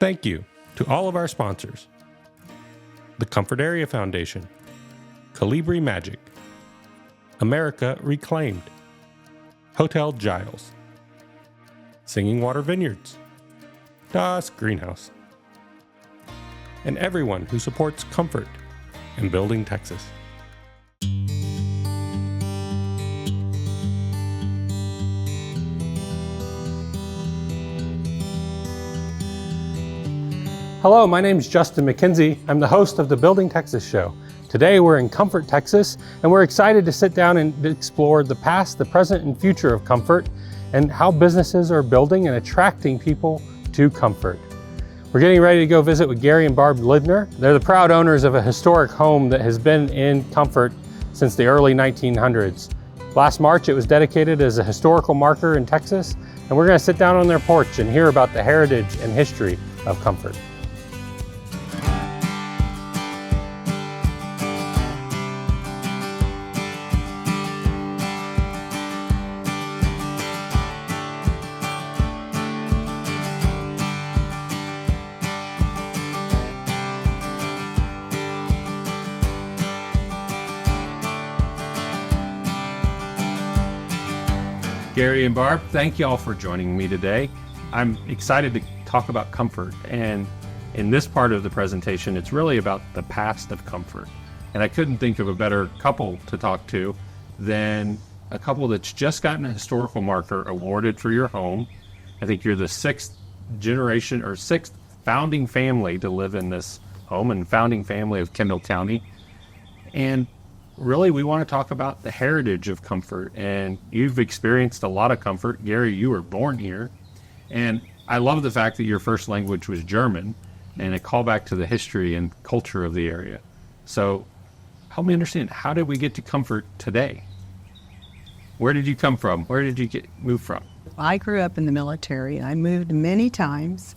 Thank you to all of our sponsors: the Comfort Area Foundation, Calibri Magic, America Reclaimed, Hotel Giles, Singing Water Vineyards, Das Greenhouse, and everyone who supports comfort in building Texas. Hello, my name is Justin McKenzie. I'm the host of the Building Texas Show. Today we're in Comfort, Texas, and we're excited to sit down and explore the past, the present, and future of comfort, and how businesses are building and attracting people to comfort. We're getting ready to go visit with Gary and Barb Lindner. They're the proud owners of a historic home that has been in Comfort since the early 1900s. Last March, it was dedicated as a historical marker in Texas, and we're going to sit down on their porch and hear about the heritage and history of Comfort. Gary and Barb, thank y'all for joining me today. I'm excited to talk about comfort, and in this part of the presentation, it's really about the past of comfort. And I couldn't think of a better couple to talk to than a couple that's just gotten a historical marker awarded for your home. I think you're the sixth generation or sixth founding family to live in this home and founding family of Kendall County. And really, we want to talk about the heritage of comfort, and you've experienced a lot of comfort. Gary, you were born here, and I love the fact that your first language was German, and a callback to the history and culture of the area. So help me understand, how did we get to comfort today? Where did you come from? Where did you move from? I grew up in the military. I moved many times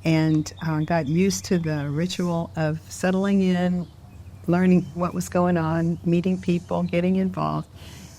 and got used to the ritual of settling in, learning what was going on, meeting people, getting involved.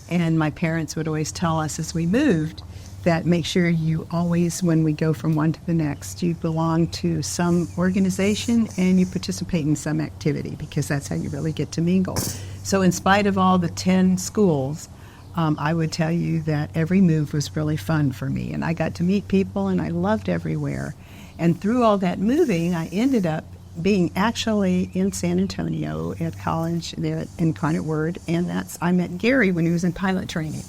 And my parents would always tell us as we moved that make sure you always, when we go from one to the next, you belong to some organization and you participate in some activity, because that's how you really get to mingle. So in spite of all the 10 schools, I would tell you that every move was really fun for me. And I got to meet people and I loved everywhere. And through all that moving, I ended up being actually in San Antonio at college there in Kleiner, and I met Gary when he was in pilot training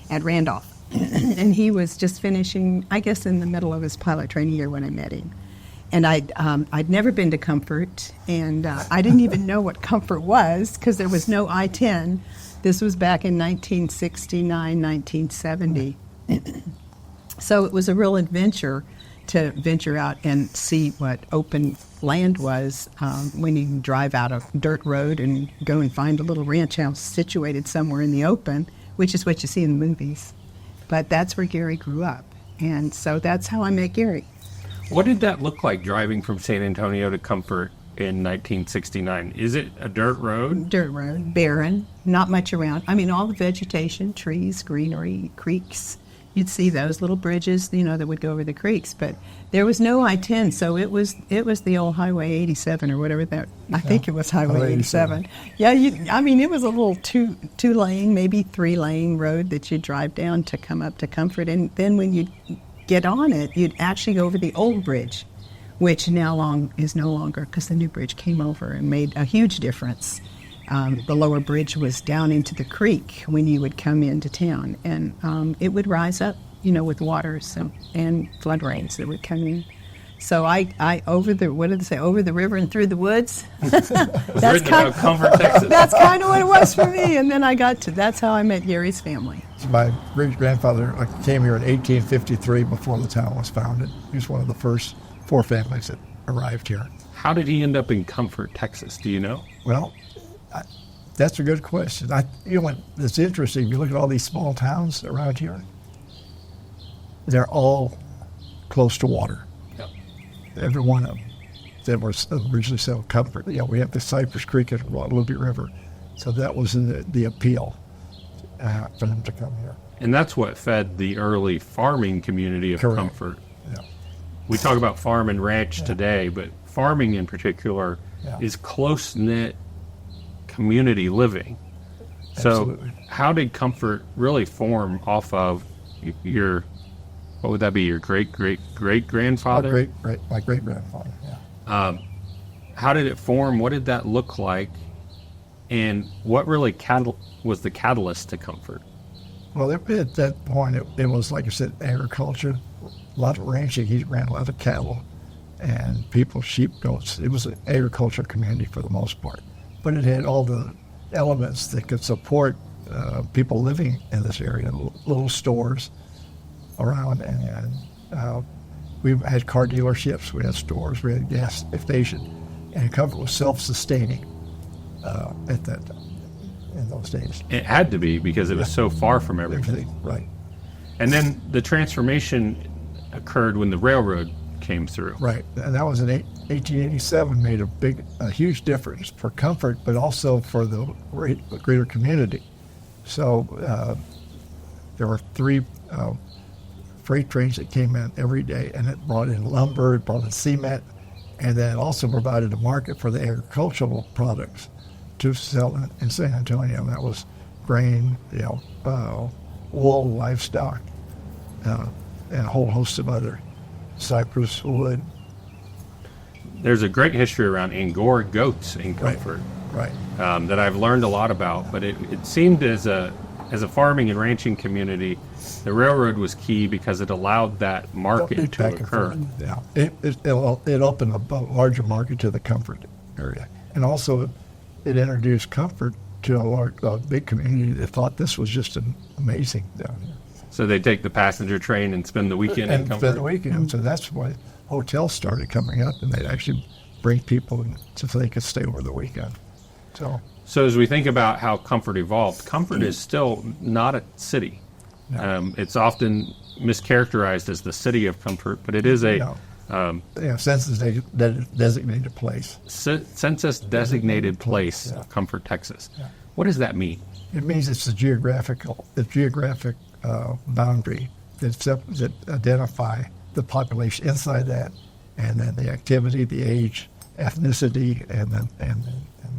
at Randolph. And he was just finishing, I guess, in the middle of his pilot training year when I met him. And I'd never been to Comfort, and I didn't even know what Comfort was because there was no I-10. This was back in 1969, 1970. So it was a real adventure to venture out and see what open land was when you can drive out a dirt road and go and find a little ranch house situated somewhere in the open, which is what you see in the movies. But that's where Gary grew up. And so that's how I met Gary. What did that look like driving from San Antonio to Comfort in 1969? Is it a dirt road? Dirt road, barren, not much around. I mean, all the vegetation, trees, greenery, creeks. You'd see those little bridges, that would go over the creeks, but there was no I-10, so it was the old Highway 87 or whatever that. I think it was Highway 87. Yeah, it was a little two-lane, maybe three-lane road that you'd drive down to come up to Comfort, and then when you'd get on it, you'd actually go over the old bridge, which now is no longer because the new bridge came over and made a huge difference. The lower bridge was down into the creek when you would come into town, and it would rise up, with waters and flood rains that would come in. So I over the river and through the woods. That's kind of Comfort, Texas. That's kind of what it was for me, and then that's how I met Gary's family. My great-grandfather came here in 1853 before the town was founded. He was one of the first 4 families that arrived here. How did he end up in Comfort, Texas? Do you know? Well, that's a good question. It's interesting. You look at all these small towns around here, they're all close to water. Yep. Every one of them that was originally settled Comfort. We have the Cypress Creek and Guadalupe River. So that was the appeal for them to come here. And that's what fed the early farming community of Correct. Comfort. Yeah. we talk about farm and ranch today, but farming in particular is close-knit community living. Absolutely. So how did comfort really form off of your, what would that be, your great-great-great-grandfather? My great-grandfather, yeah. How did it form? What did that look like? And what really was the catalyst to comfort? Well, at that point, it was, like I said, agriculture, a lot of ranching. He ran a lot of cattle and people, sheep, goats. It was an agricultural community for the most part. But it had all the elements that could support people living in this area, little stores around. And we had car dealerships, we had stores, we had gas station. And comfort was self-sustaining at that time. In those days. It had to be because it was so far from everything. Right. And then the transformation occurred when the railroad came through. Right. And that was in 1887, made a huge difference for comfort, but also for the greater community. So there were 3 freight trains that came in every day, and it brought in lumber, it brought in cement, and then also provided a market for the agricultural products to sell in San Antonio. That was grain, wool, livestock, and a whole host of other cypress, wood. There's a great history around Angora goats in comfort, right? That I've learned a lot about. But it seemed as a farming and ranching community, the railroad was key because it allowed that market to occur. Yeah, it opened a larger market to the comfort area, and also it introduced comfort to a big community that thought this was just amazing down here. So they take the passenger train and spend the weekend in comfort? Spend the weekend. Mm-hmm. So that's why hotels started coming up, and they'd actually bring people in so they could stay over the weekend. So as we think about how comfort evolved, comfort is still not a city. No. It's often mischaracterized as the city of comfort, but it is a... Census designated place. Census designated place of Comfort, Texas. Yeah. What does that mean? It means it's the geographic boundary that identify the population inside that, and then the activity, the age, ethnicity, and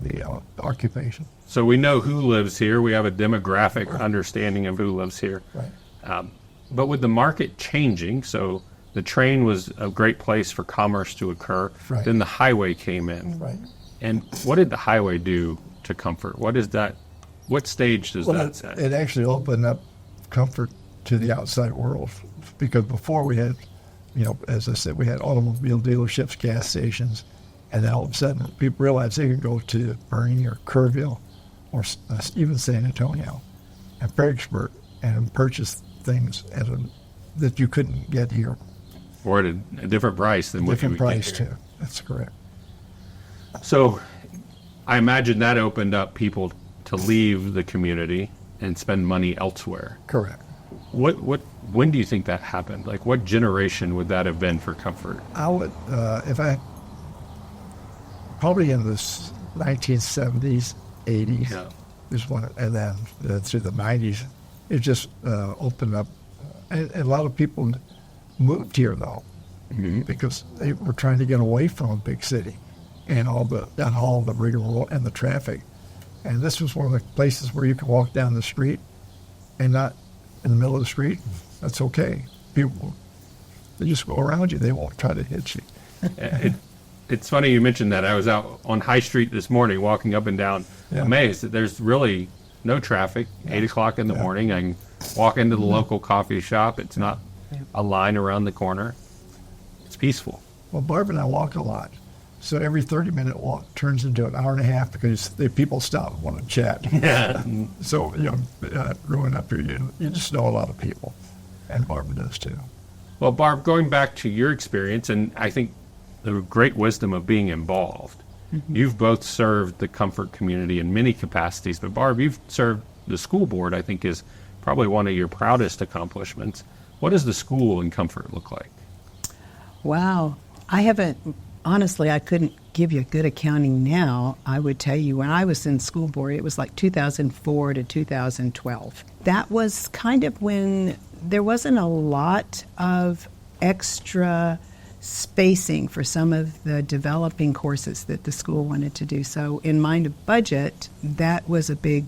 the occupation. So we know who lives here. We have a demographic understanding of who lives here. Right. But with the market changing, so the train was a great place for commerce to occur. Right. Then the highway came in. Right. And what did the highway do to comfort? What is that? What stage does that set? It actually opened up comfort to the outside world, because before we had, as I said, we had automobile dealerships, gas stations, and then all of a sudden people realized they could go to Bernie or Kerrville or even San Antonio and Fredericksburg and purchase things that you couldn't get here. Or at a different price than what you would price get here. too. That's correct. So I imagine that opened up people to leave the community and spend money elsewhere. Correct. When do you think that happened? Like, what generation would that have been for comfort? I would, probably in the 1970s, 80s. Yeah. Is one, and then through the 90s, it just opened up. And a lot of people moved here though, because they were trying to get away from a big city and all the rigmarole and the traffic. And this was one of the places where you could walk down the street and not in the middle of the street. That's okay. People, they just go around you. They won't try to hit you. It's funny you mentioned that. I was out on High Street this morning walking up and down, amazed that there's really no traffic. 8 o'clock in the morning, I can walk into the local coffee shop. It's not a line around the corner. It's peaceful. Well, Barb and I walk a lot. So every 30-minute walk turns into an hour and a half because the people stop and want to chat. Yeah. So, growing up here, you just know a lot of people, and Barbara does too. Well, Barb, going back to your experience, and I think the great wisdom of being involved, you've both served the comfort community in many capacities, but Barb, you've served the school board, I think is probably one of your proudest accomplishments. What does the school in comfort look like? Wow. Honestly, I couldn't give you a good accounting now. I would tell you when I was in school board, it was like 2004 to 2012. That was kind of when there wasn't a lot of extra spacing for some of the developing courses that the school wanted to do. So in mind of budget, that was a big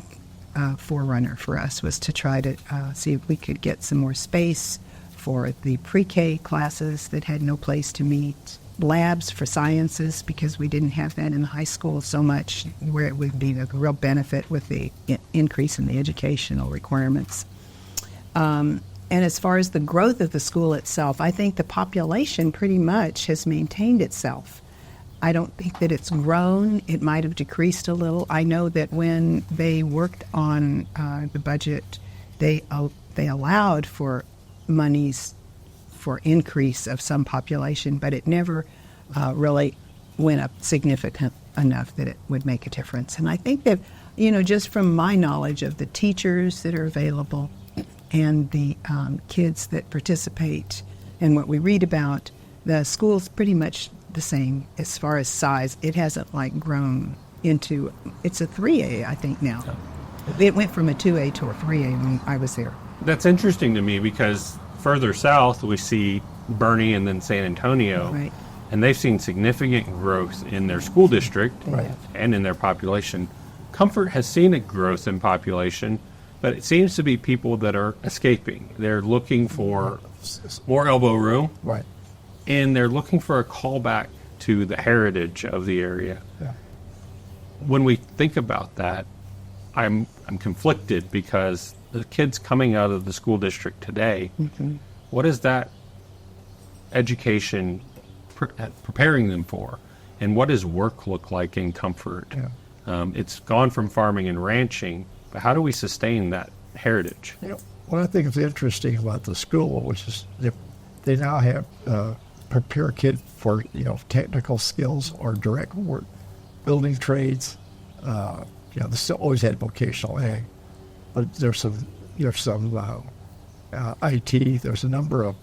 forerunner for us, was to try to see if we could get some more space for the pre-K classes that had no place to meet, labs for sciences, because we didn't have that in the high school so much, where it would be a real benefit with the increase in the educational requirements. And as far as the growth of the school itself, I think the population pretty much has maintained itself. I don't think that it's grown. It might have decreased a little. I know that when they worked on the budget, they allowed for monies for increase of some population, but it never really went up significant enough that it would make a difference. And I think that, just from my knowledge of the teachers that are available and the kids that participate and what we read about, the school's pretty much the same as far as size. It hasn't grown into, it's a 3A, I think now. It went from a 2A to a 3A when I was there. That's interesting to me, because further south we see Bernie and then San Antonio, Right. and they've seen significant growth in their school district Right. and in their population. Comfort has seen a growth in population, but it seems to be people that are escaping. They're looking for more elbow room, Right. and they're looking for a callback to the heritage of the area. Yeah. When we think about that, I'm conflicted, because the kids coming out of the school district today, what is that education preparing them for? And what does work look like in Comfort? Yeah. It's gone from farming and ranching, but how do we sustain that heritage? What I think is interesting about the school, which is they now have prepare kids for technical skills or direct work, building trades. They still always had vocational ag, but there's some IT. There's a number of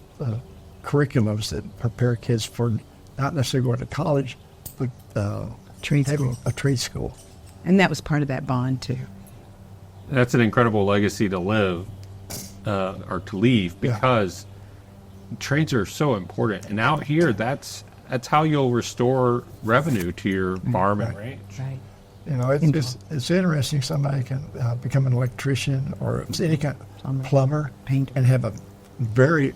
curriculums that prepare kids for not necessarily going to college, but Trade having school. a trade school. And that was part of that bond, too. That's an incredible legacy to live, or to leave, because trades are so important. And out here, that's how you'll restore revenue to your farm and ranch. Right. It's interesting. Somebody can become an electrician or any kind of plumber, Painter. and have a very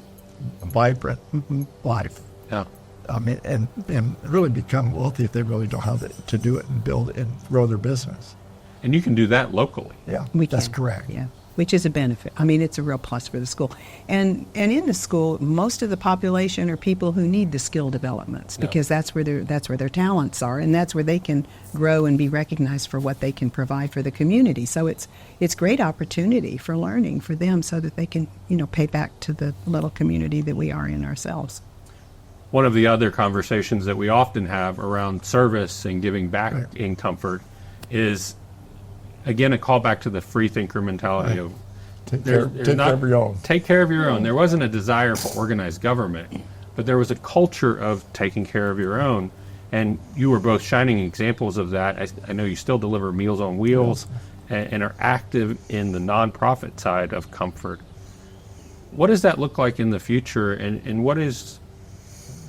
vibrant life. Yeah. I mean, and really become wealthy if they really know how to do it and build and grow their business. And you can do that locally. Yeah, We that's can. correct. Yeah, which is a benefit. I mean, it's a real plus for the school. And in the school, most of the population are people who need the skill developments, because that's where their talents are, and that's where they can grow and be recognized for what they can provide for the community. So it's great opportunity for learning for them, so that they can pay back to the little community that we are in ourselves. One of the other conversations that we often have around service and giving back in Comfort is, again, a callback to the freethinker mentality of Take care of your own. Take care of your own. There wasn't a desire for organized government, but there was a culture of taking care of your own. And you were both shining examples of that. I know you still deliver Meals on Wheels and are active in the nonprofit side of Comfort. What does that look like in the future, and what is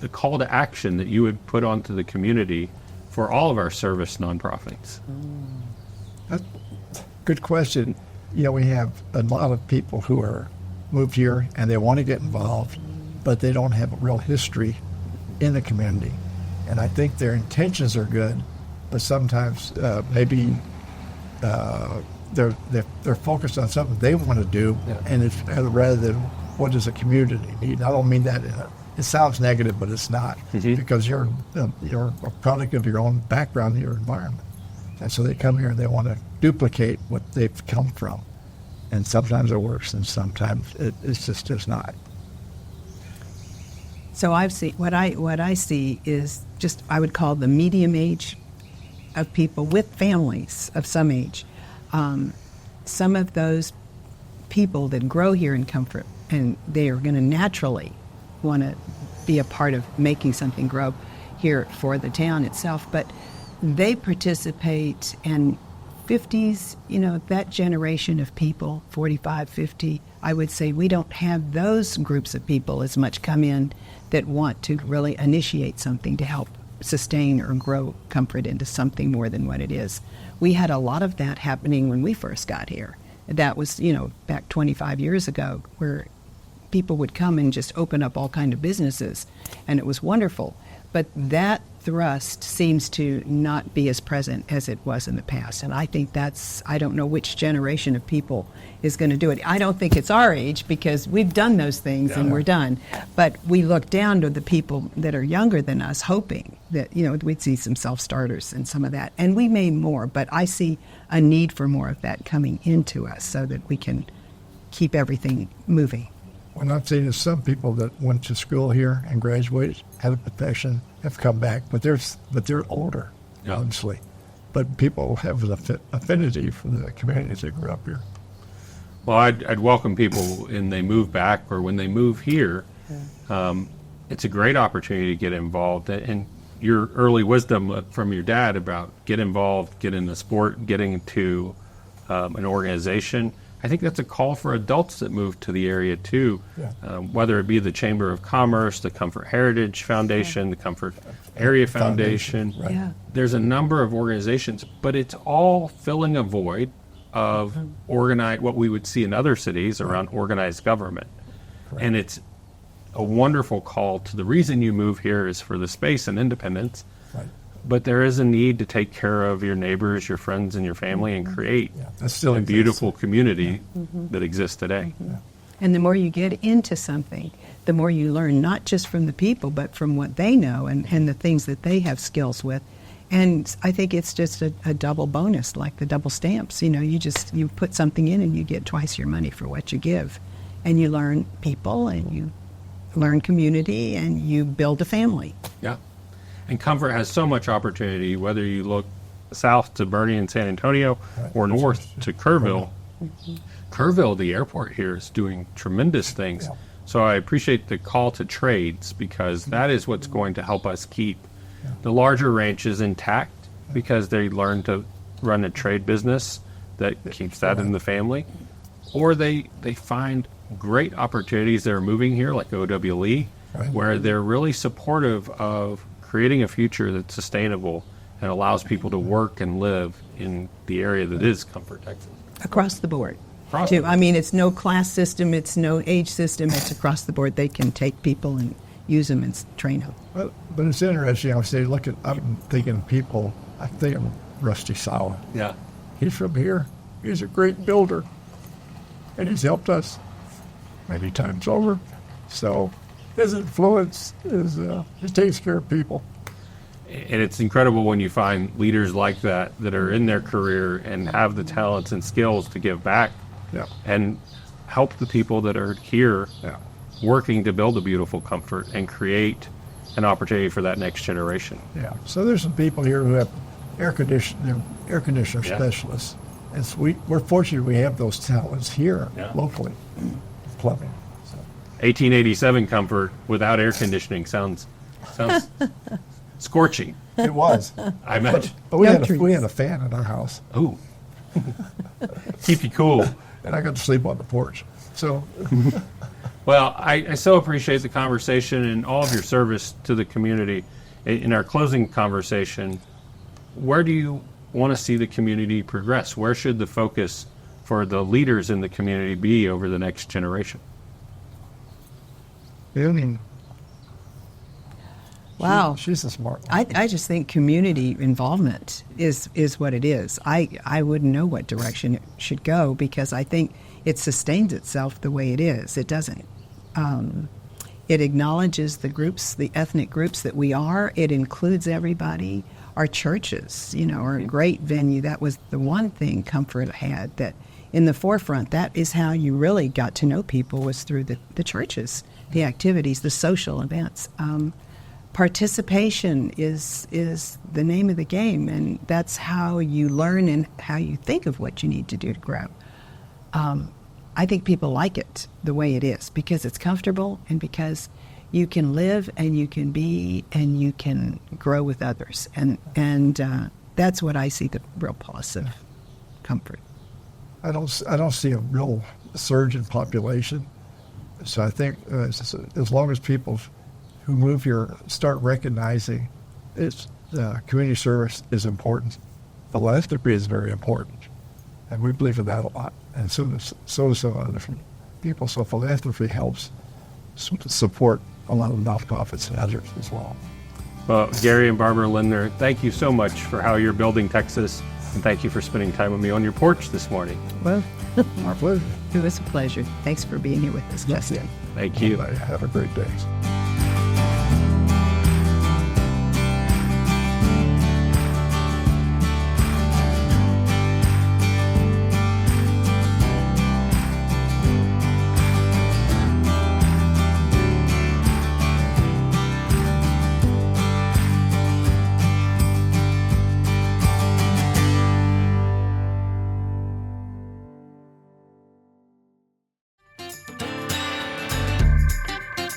the call to action that you would put onto the community for all of our service nonprofits? That's a good question. We have a lot of people who are moved here and they want to get involved, but they don't have a real history in the community. And I think their intentions are good, but sometimes maybe they're focused on something they want to do, and it's rather than what does the community need. I don't mean that it sounds negative, but it's not, because you're a product of your own background, your environment. And so they come here and they want to duplicate what they've come from. And sometimes it works, and sometimes it just does not. So I've seen what I see is just, I would call the medium age of people with families of some age. Some of those people that grow here in Comfort, and they are going to naturally want to be a part of making something grow here for the town itself, but they participate, and 50s, that generation of people, 45, 50, I would say we don't have those groups of people as much come in that want to really initiate something to help sustain or grow comfort into something more than what it is. We had a lot of that happening when we first got here. That was, back 25 years ago, where people would come and just open up all kind of businesses, and it was wonderful. But that thrust seems to not be as present as it was in the past. And I think I don't know which generation of people is going to do it. I don't think it's our age, because we've done those things and we're done. But we look down to the people that are younger than us, hoping that, we'd see some self-starters and some of that. And we may more, but I see a need for more of that coming into us so that we can keep everything moving. What I'm seeing is some people that went to school here and graduated, had a profession, have come back, but they're older, obviously. But people have an affinity for the communities that grew up here. Well, I'd welcome people when they move back or when they move here. It's a great opportunity to get involved. And your early wisdom from your dad about get involved, get into sport, getting into an organization, I think that's a call for adults that move to the area too, whether it be the Chamber of Commerce, the Comfort Heritage Foundation, the Comfort Area Foundation. Right. Yeah. There's a number of organizations, but it's all filling a void of what we would see in other cities around organized government. Correct. And it's a wonderful call to the reason you move here is for the space and independence. Right. But there is a need to take care of your neighbors, your friends, and your family and create That still a exists. beautiful community that exists today. And the more you get into something, the more you learn, not just from the people, but from what they know and the things that they have skills with. And I think it's just a double bonus, like the double stamps. You put something in and you get twice your money for what you give. And you learn people, and you learn community, and you build a family. Yeah. And Comfort has so much opportunity, whether you look south to Bernie and San Antonio or north to Kerrville. Kerrville, the airport here, is doing tremendous things. Yeah. So I appreciate the call to trades, because that is what's going to help us keep the larger ranches intact, because they learn to run a trade business that keeps that in the family. Or they find great opportunities that are moving here, like OWLE, where they're really supportive of creating a future that's sustainable and allows people to work and live in the area that is Comfort, Texas. Across the board. Across the too. board. I mean, it's no class system, it's no age system, it's across the board. They can take people and use them and train them. But it's interesting. I'm thinking people. I'm thinking Rusty Sala. Yeah. He's from here. He's a great builder, and he's helped us many times over. So his influence is he takes care of people. And it's incredible when you find leaders like that are in their career and have the talents and skills to give back and help the people that are here working to build a beautiful Comfort and create an opportunity for that next generation. Yeah. So there's some people here who have air conditioner specialists. And we're fortunate we have those talents here locally. Plumbing. So. 1887 Comfort without air conditioning sounds scorching. It was. I imagine. But we No had trees. we had a fan in our house, Ooh. Keep you cool. and I got to sleep on the porch. So Well, I so appreciate the conversation and all of your service to the community. In our closing conversation, where do you want to see the community progress? Where should the focus for the leaders in the community be over the next generation? Wow. she's a smart one. I just think community involvement is what it is. I wouldn't know what direction it should go, because I think it sustains itself the way it is. It doesn't. It acknowledges the groups, the ethnic groups that we are. It includes everybody. Our churches, are a great venue. That was the one thing Comfort had, that in the forefront, that is how you really got to know people, was through the churches, the activities, the social events. Participation is the name of the game, and that's how you learn and how you think of what you need to do to grow. I think people like it the way it is, because it's comfortable and because you can live and you can be and you can grow with others, and that's what I see the real plus of Comfort. I don't see a real surge in population. So I think as long as people who move here start recognizing community service is important. Philanthropy is very important, and we believe in that a lot. And so do some other different people. So philanthropy helps support a lot of nonprofits and others as well. Well, Gary and Barbara Lindner, thank you so much for how you're building Texas, and thank you for spending time with me on your porch this morning. Well, Our pleasure. it was a pleasure. Thanks for being here with us, Justin. Thank you. Have a great day.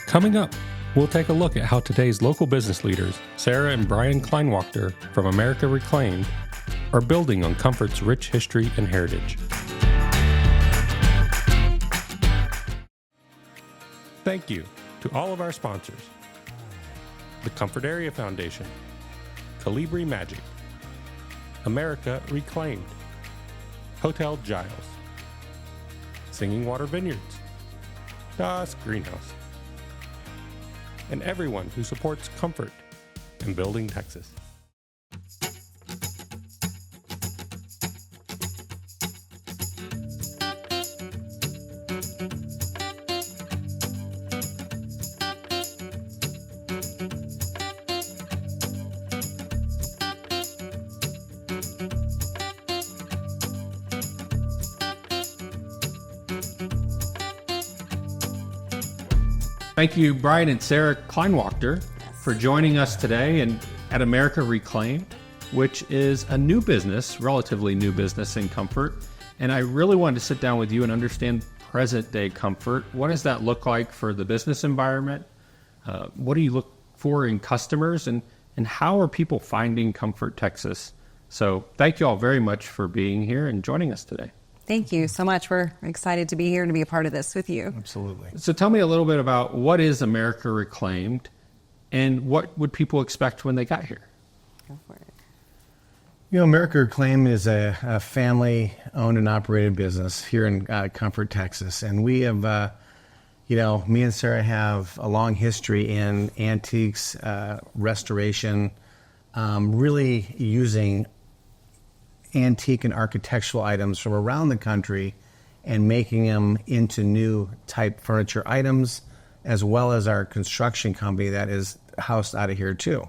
Coming up, we'll take a look at how today's local business leaders, Sarah and Brian Kleinwachter from America Reclaimed, are building on Comfort's rich history and heritage. Thank you to all of our sponsors: the Comfort Area Foundation, Calibri Magic, America Reclaimed, Hotel Giles, Singing Water Vineyards, Das Greenhouse, and everyone who supports comfort in building Texas. Thank you, Brian and Sarah Kleinwachter, for joining us today and at America Reclaimed, which is a new business, relatively new business in comfort. And I really wanted to sit down with you and understand present day comfort. What does that look like for the business environment? What do you look for in customers? And how are people finding Comfort Texas? So thank you all very much for being here and joining us today. Thank you so much. We're excited to be here and to be a part of this with you. Absolutely. So tell me a little bit about what is America Reclaimed and what would people expect when they got here? Go for it. You know, America Reclaimed is a family-owned and operated business here in Comfort, Texas. And we have, me and Sarah have a long history in antiques, restoration, really using antique and architectural items from around the country and making them into new type furniture items, as well as our construction company that is housed out of here too.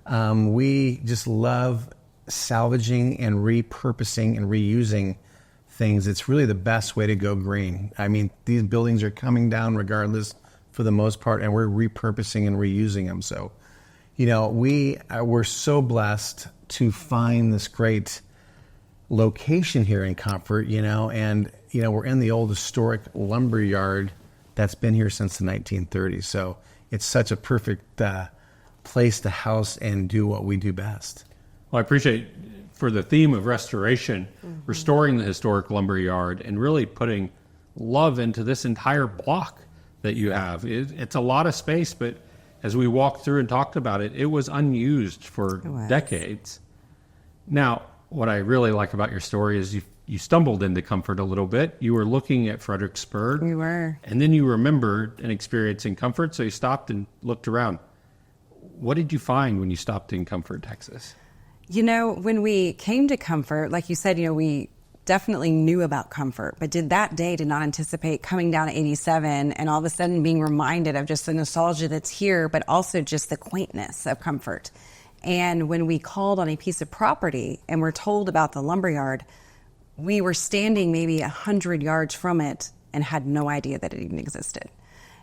We just love salvaging and repurposing and reusing things. It's really the best way to go green. I mean, these buildings are coming down regardless for the most part, and we're repurposing and reusing them. So, we're so blessed to find this great location here in Comfort, and we're in the old historic lumber yard that's been here since the 1930s. So it's such a perfect place to house and do what we do best. Well, I appreciate for the theme of restoration, restoring the historic lumber yard and really putting love into this entire block that you have. It's a lot of space, but as we walked through and talked about it, it was unused for decades. Now, what I really like about your story is you stumbled into Comfort a little bit. You were looking at Fredericksburg. We were. And then you remembered an experience in Comfort, so you stopped and looked around. What did you find when you stopped in Comfort, Texas? When we came to Comfort, like you said, we definitely knew about Comfort, but did not anticipate coming down to 87 and all of a sudden being reminded of just the nostalgia that's here, but also just the quaintness of Comfort. And when we called on a piece of property and were told about the lumberyard, we were standing maybe 100 yards from it and had no idea that it even existed.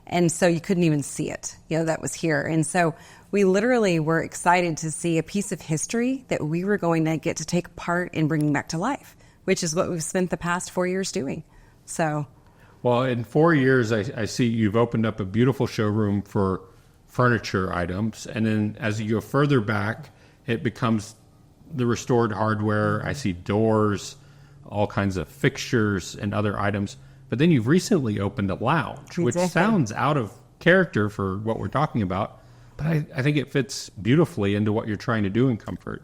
And so you couldn't even see it, that was here. And so we literally were excited to see a piece of history that we were going to get to take part in bringing back to life, which is what we've spent the past 4 years doing. So, well, in 4 years, I see you've opened up a beautiful showroom for furniture items, and then as you go further back, it becomes the restored hardware. I see doors, all kinds of fixtures and other items. But then you've recently opened a lounge, which sounds out of character for what we're talking about. But I think it fits beautifully into what you're trying to do in Comfort.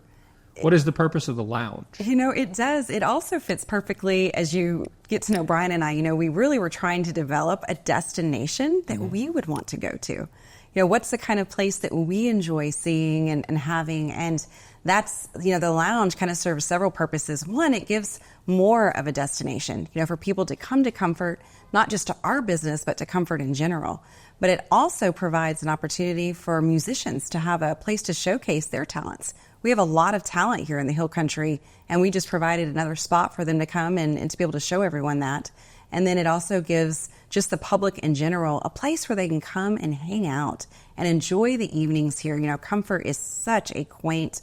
What is the purpose of the lounge? It does. It also fits perfectly as you get to know Brian and I. We really were trying to develop a destination that we would want to go to. What's the kind of place that we enjoy seeing and having? And that's, the lounge kind of serves several purposes. One, it gives more of a destination, for people to come to Comfort, not just to our business, but to Comfort in general. But it also provides an opportunity for musicians to have a place to showcase their talents. We have a lot of talent here in the Hill Country, and we just provided another spot for them to come and to be able to show everyone that. And then it also gives just the public in general a place where they can come and hang out and enjoy the evenings here. Comfort is such a quaint,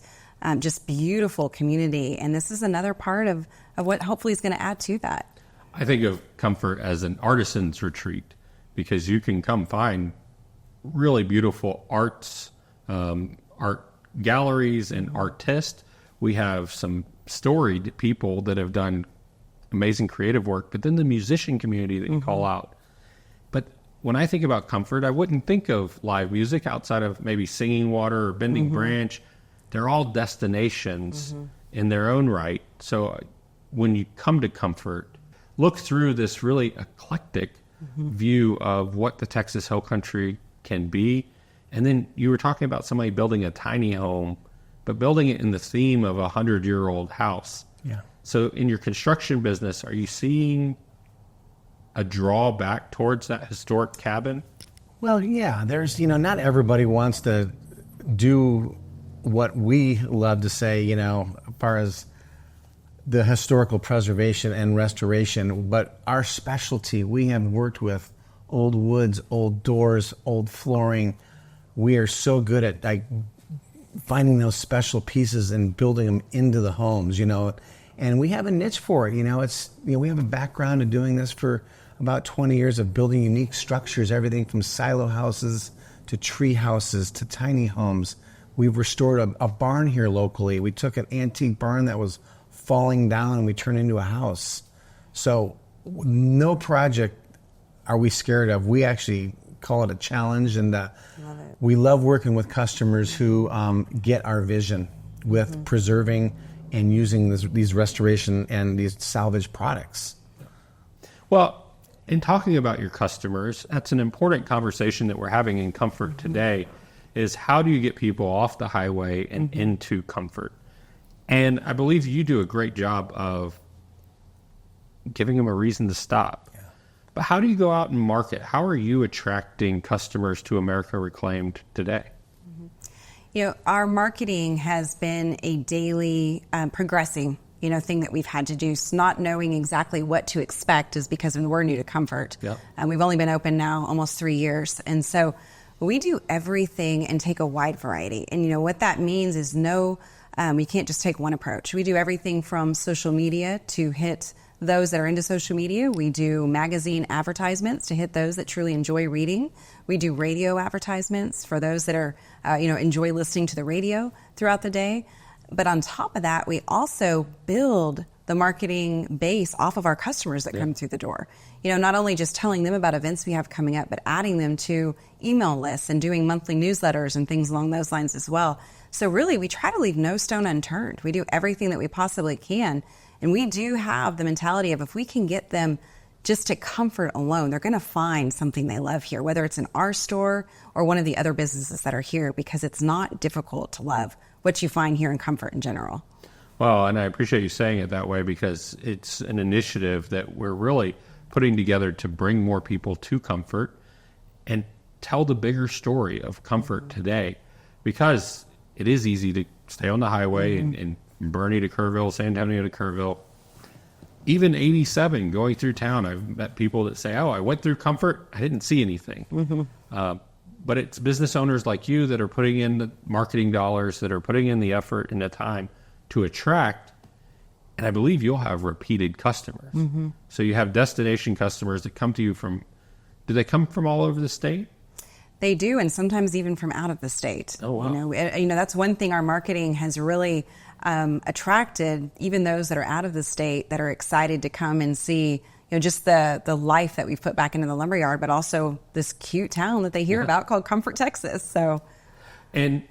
just beautiful community, and this is another part of what hopefully is going to add to that. I think of Comfort as an artisan's retreat, because you can come find really beautiful art galleries and artists. We have some storied people that have done amazing creative work, but then the musician community that you call out. But when I think about Comfort, I wouldn't think of live music outside of maybe Singing Water or Bending Branch. They're all destinations in their own right. So when you come to Comfort, look through this really eclectic view of what the Texas Hill Country can be. And then you were talking about somebody building a tiny home, but building it in the theme of a 100-year-old house. Yeah. So in your construction business, are you seeing a drawback towards that historic cabin? Well, yeah, there's, not everybody wants to do what we love to say, as far as the historical preservation and restoration, but our specialty, we have worked with old woods, old doors, old flooring. We are so good at finding those special pieces and building them into the homes, and we have a niche for it. It's, we have a background in doing this for about 20 years of building unique structures, everything from silo houses to tree houses to tiny homes. We've restored a barn here locally. We took an antique barn that was falling down and we turned it into a house. So no project are we scared of. We actually call it a challenge, and we love working with customers who get our vision with preserving and using these restoration and these salvage products. Well, in talking about your customers, that's an important conversation that we're having in Comfort today, is how do you get people off the highway and into Comfort? And I believe you do a great job of giving them a reason to stop. Yeah. But how do you go out and market? How are you attracting customers to America Reclaimed today? Our marketing has been a daily progressing, thing that we've had to do. So not knowing exactly what to expect is because we're new to Comfort. Yep. We've only been open now almost 3 years. And so we do everything and take a wide variety. And what that means is we can't just take one approach. We do everything from social media to hit those that are into social media. We do magazine advertisements to hit those that truly enjoy reading. We do radio advertisements for those that are, enjoy listening to the radio throughout the day. But on top of that, we also build the marketing base off of our customers that come through the door. Not only just telling them about events we have coming up, but adding them to email lists and doing monthly newsletters and things along those lines as well. So really, we try to leave no stone unturned. We do everything that we possibly can. And we do have the mentality of if we can get them just to Comfort alone, they're going to find something they love here, whether it's in our store or one of the other businesses that are here, because it's not difficult to love what you find here in Comfort in general. Well, and I appreciate you saying it that way, because it's an initiative that we're really putting together to bring more people to Comfort and tell the bigger story of Comfort today, because it is easy to stay on the highway and Bernie to Kerrville, San Antonio to Kerrville. Even 87 going through town, I've met people that say, I went through Comfort, I didn't see anything. But it's business owners like you that are putting in the marketing dollars, that are putting in the effort and the time to attract. And I believe you'll have repeated customers. So you have destination customers that come to you do they come from all over the state? They do, and sometimes even from out of the state. Oh, wow. That's one thing our marketing has really attracted, even those that are out of the state that are excited to come and see, just the life that we've put back into the lumberyard, but also this cute town that they hear about called Comfort, Texas. So, And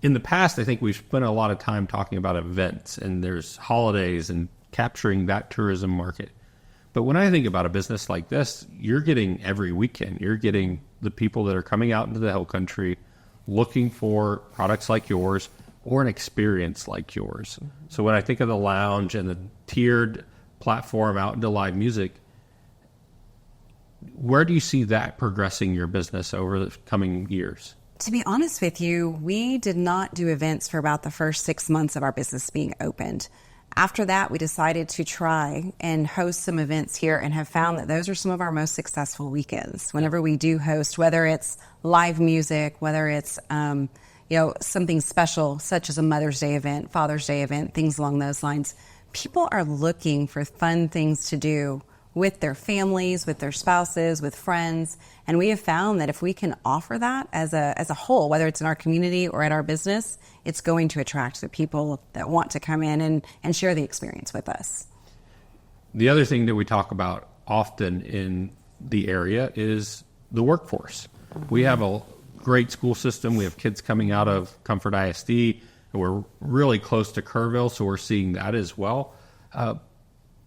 in the past, I think we've spent a lot of time talking about events, and there's holidays and capturing that tourism market. But when I think about a business like this, you're getting every weekend. You're getting the people that are coming out into the hill country looking for products like yours or an experience like yours. So when I think of the lounge and the tiered platform out into live music, where do you see that progressing your business over the coming years? To be honest with you, we did not do events for about the first 6 months of our business being opened. After that, we decided to try and host some events here and have found that those are some of our most successful weekends. Whenever we do host, whether it's live music, whether it's something special such as a Mother's Day event, Father's Day event, things along those lines, people are looking for fun things to do with their families, with their spouses, with friends. And we have found that if we can offer that as a whole, whether it's in our community or at our business, it's going to attract the people that want to come in and share the experience with us. The other thing that we talk about often in the area is the workforce. We have a great school system. We have kids coming out of Comfort ISD, and we're really close to Kerrville, so we're seeing that as well.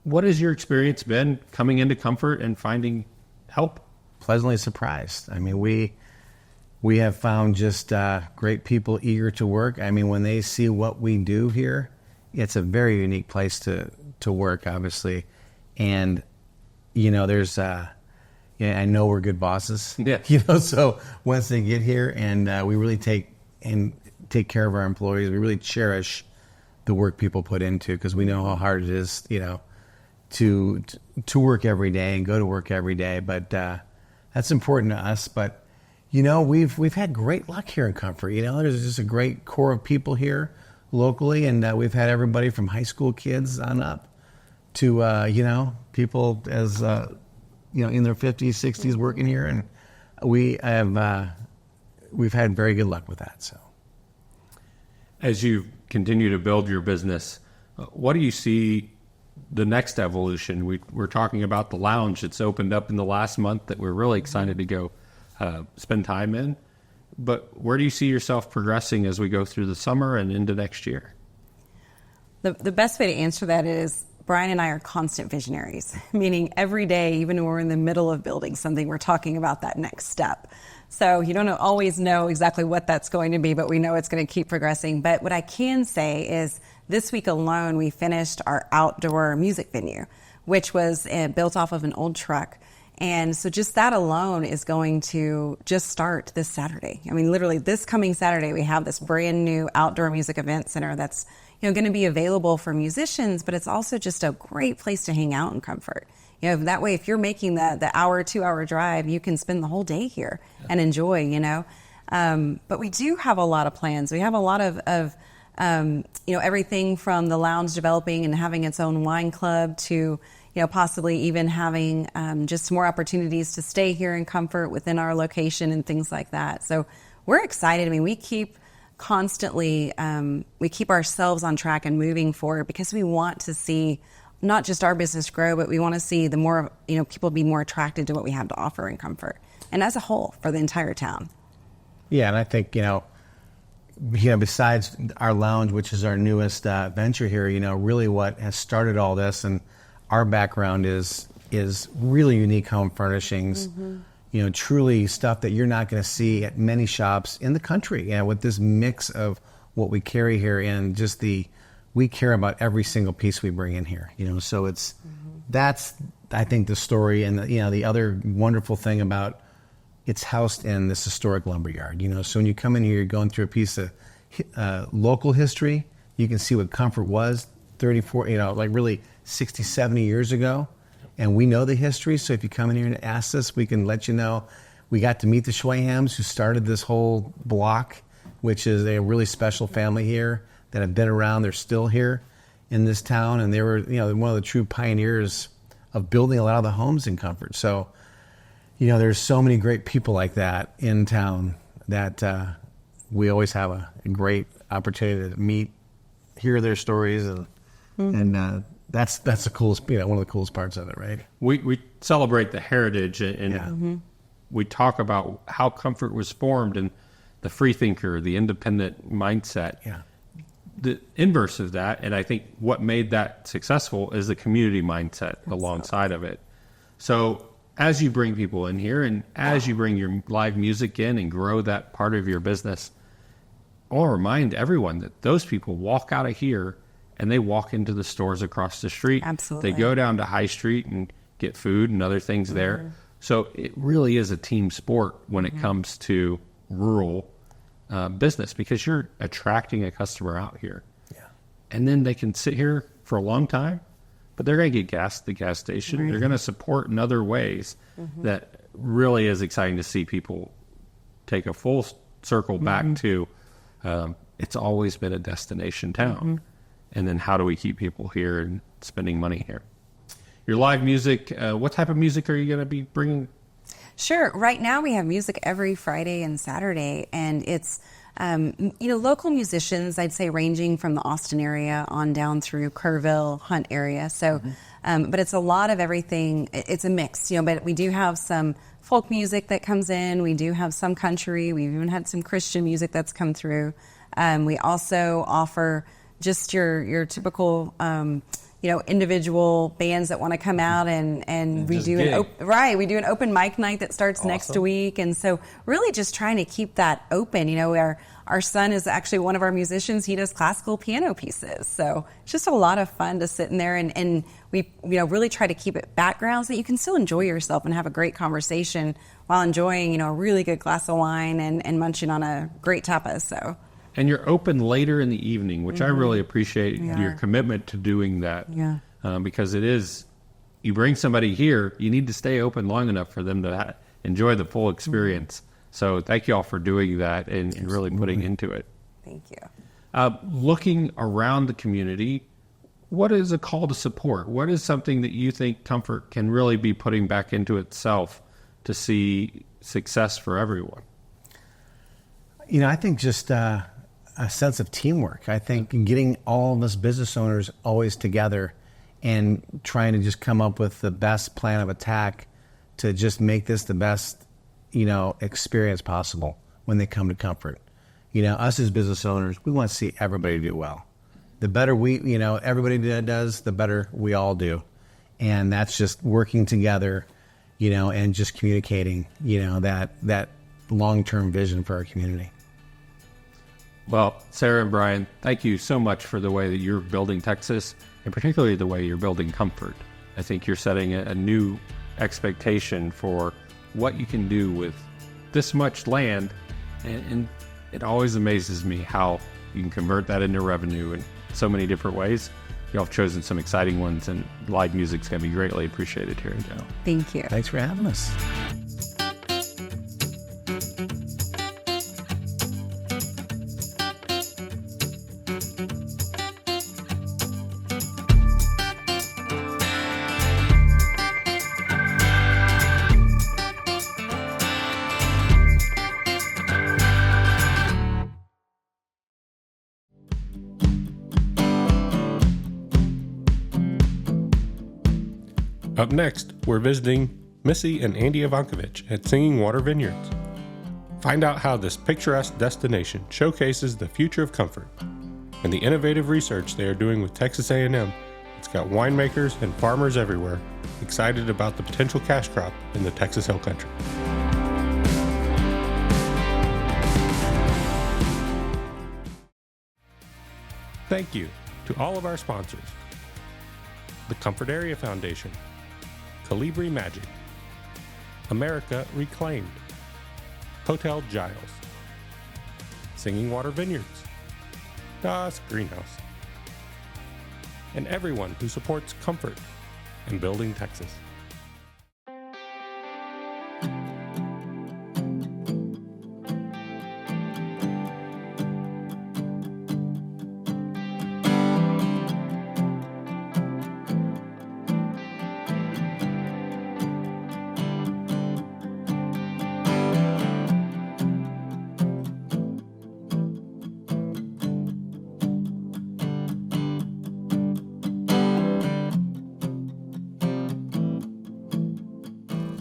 What has your experience been coming into Comfort and finding help? Pleasantly surprised. I mean, we have found just great people eager to work. I mean, when they see what we do here, it's a very unique place to work, obviously. And, there's, I know we're good bosses. Yeah. So once they get here and we really take care of our employees, we really cherish the work people put into, because we know how hard it is, to work every day and go to work every day. But that's important to us. But we've had great luck here in Comfort. There's just a great core of people here locally, and we've had everybody from high school kids on up to people as in their 50s, 60s working here, and we've had very good luck with that. So As you continue to build your business, what do you see the next evolution? We're talking about the lounge that's opened up in the last month that we're really excited to go spend time in. But where do you see yourself progressing as we go through the summer and into next year? The best way to answer that is Brian and I are constant visionaries, meaning every day, even when we're in the middle of building something, we're talking about that next step. So you don't always know exactly what that's going to be, but we know it's going to keep progressing. But what I can say is this week alone, we finished our outdoor music venue, which was built off of an old truck. And so just that alone is going to just start this Saturday. I mean, literally this coming Saturday, we have this brand new outdoor music event center that's going to be available for musicians, but it's also just a great place to hang out in Comfort. That way, if you're making the hour, 2 hour drive, you can spend the whole day here and enjoy, But we do have a lot of plans. We have a lot of everything from the lounge developing and having its own wine club to, possibly even having just more opportunities to stay here in Comfort within our location and things like that. So we're excited. I mean, we keep constantly, we keep ourselves on track and moving forward because we want to see not just our business grow, but we want to see the more, people be more attracted to what we have to offer in Comfort and as a whole for the entire town. Yeah, and I think, besides our lounge, which is our newest venture here, really what has started all this, and our background is really unique home furnishings, truly stuff that you're not going to see at many shops in the country. With this mix of what we carry here and just we care about every single piece we bring in here, so that's, I think, the story. And the other wonderful thing about it's housed in this historic lumberyard, so when you come in here, you're going through a piece of local history. You can see what Comfort was 34, really 60, 70 years ago. And we know the history. So if you come in here and ask us, we can let you know. We got to meet the Schwayhams, who started this whole block, which is a really special family here that have been around. They're still here in this town. And they were, one of the true pioneers of building a lot of the homes in Comfort. So, there's so many great people like that in town that we always have a great opportunity to meet, hear their stories, and that's the coolest, one of the coolest parts of it, right? We celebrate the heritage and we talk about how Comfort was formed, and the freethinker, the independent mindset. Yeah. The inverse of that, and I think what made that successful, is the community mindset alongside of it. So as you bring people in here and as you bring your live music in and grow that part of your business, I'll remind everyone that those people walk out of here and they walk into the stores across the street. Absolutely. They go down to High Street and get food and other things there. So it really is a team sport when it comes to rural business, because you're attracting a customer out here. Yeah. And then they can sit here for a long time, but they're going to get gas at the gas station. They're going to support in other ways that really is exciting to see people take a full circle back to it's always been a destination town. And then how do we keep people here and spending money here? Your live music, what type of music are you going to be bringing? Sure. Right now we have music every Friday and Saturday, and it's, local musicians, I'd say ranging from the Austin area on down through Kerrville, Hunt area. So, but it's a lot of everything. It's a mix, but we do have some folk music that comes in. We do have some country. We've even had some Christian music that's come through. We also offer just your typical, individual bands that want to come out and we do we do an open mic night that starts next week. And so really just trying to keep that open. Our son is actually one of our musicians. He does classical piano pieces. So it's just a lot of fun to sit in there and we really try to keep it background so that you can still enjoy yourself and have a great conversation while enjoying, a really good glass of wine and munching on a great tapas. So. And you're open later in the evening, which I really appreciate your commitment to doing that. Yeah. Because it is, you bring somebody here, you need to stay open long enough for them to enjoy the full experience. So thank you all for doing that and really putting into it. Thank you. Looking around the community, what is a call to support? What is something that you think Comfort can really be putting back into itself to see success for everyone? I think just a sense of teamwork. I think getting all of us business owners always together and trying to just come up with the best plan of attack to just make this the best, experience possible when they come to Comfort. Us as business owners, we want to see everybody do well. The better everybody does, the better we all do. And that's just working together, and just communicating, that long-term vision for our community. Well, Sarah and Brian, thank you so much for the way that you're building Texas, and particularly the way you're building Comfort. I think you're setting a new expectation for what you can do with this much land, and it always amazes me how you can convert that into revenue in so many different ways. Y'all have chosen some exciting ones, and live music's going to be greatly appreciated here in town. Thank you. Thanks for having us. Up next, we're visiting Missy and Andy Ivankovich at Singing Water Vineyards. Find out how this picturesque destination showcases the future of comfort and the innovative research they are doing with Texas A&M. It's got winemakers and farmers everywhere excited about the potential cash crop in the Texas Hill Country. Thank you to all of our sponsors: the Comfort Area Foundation, Calibri Magic, America Reclaimed, Hotel Giles, Singing Water Vineyards, Das Greenhouse, and everyone who supports comfort and building Texas.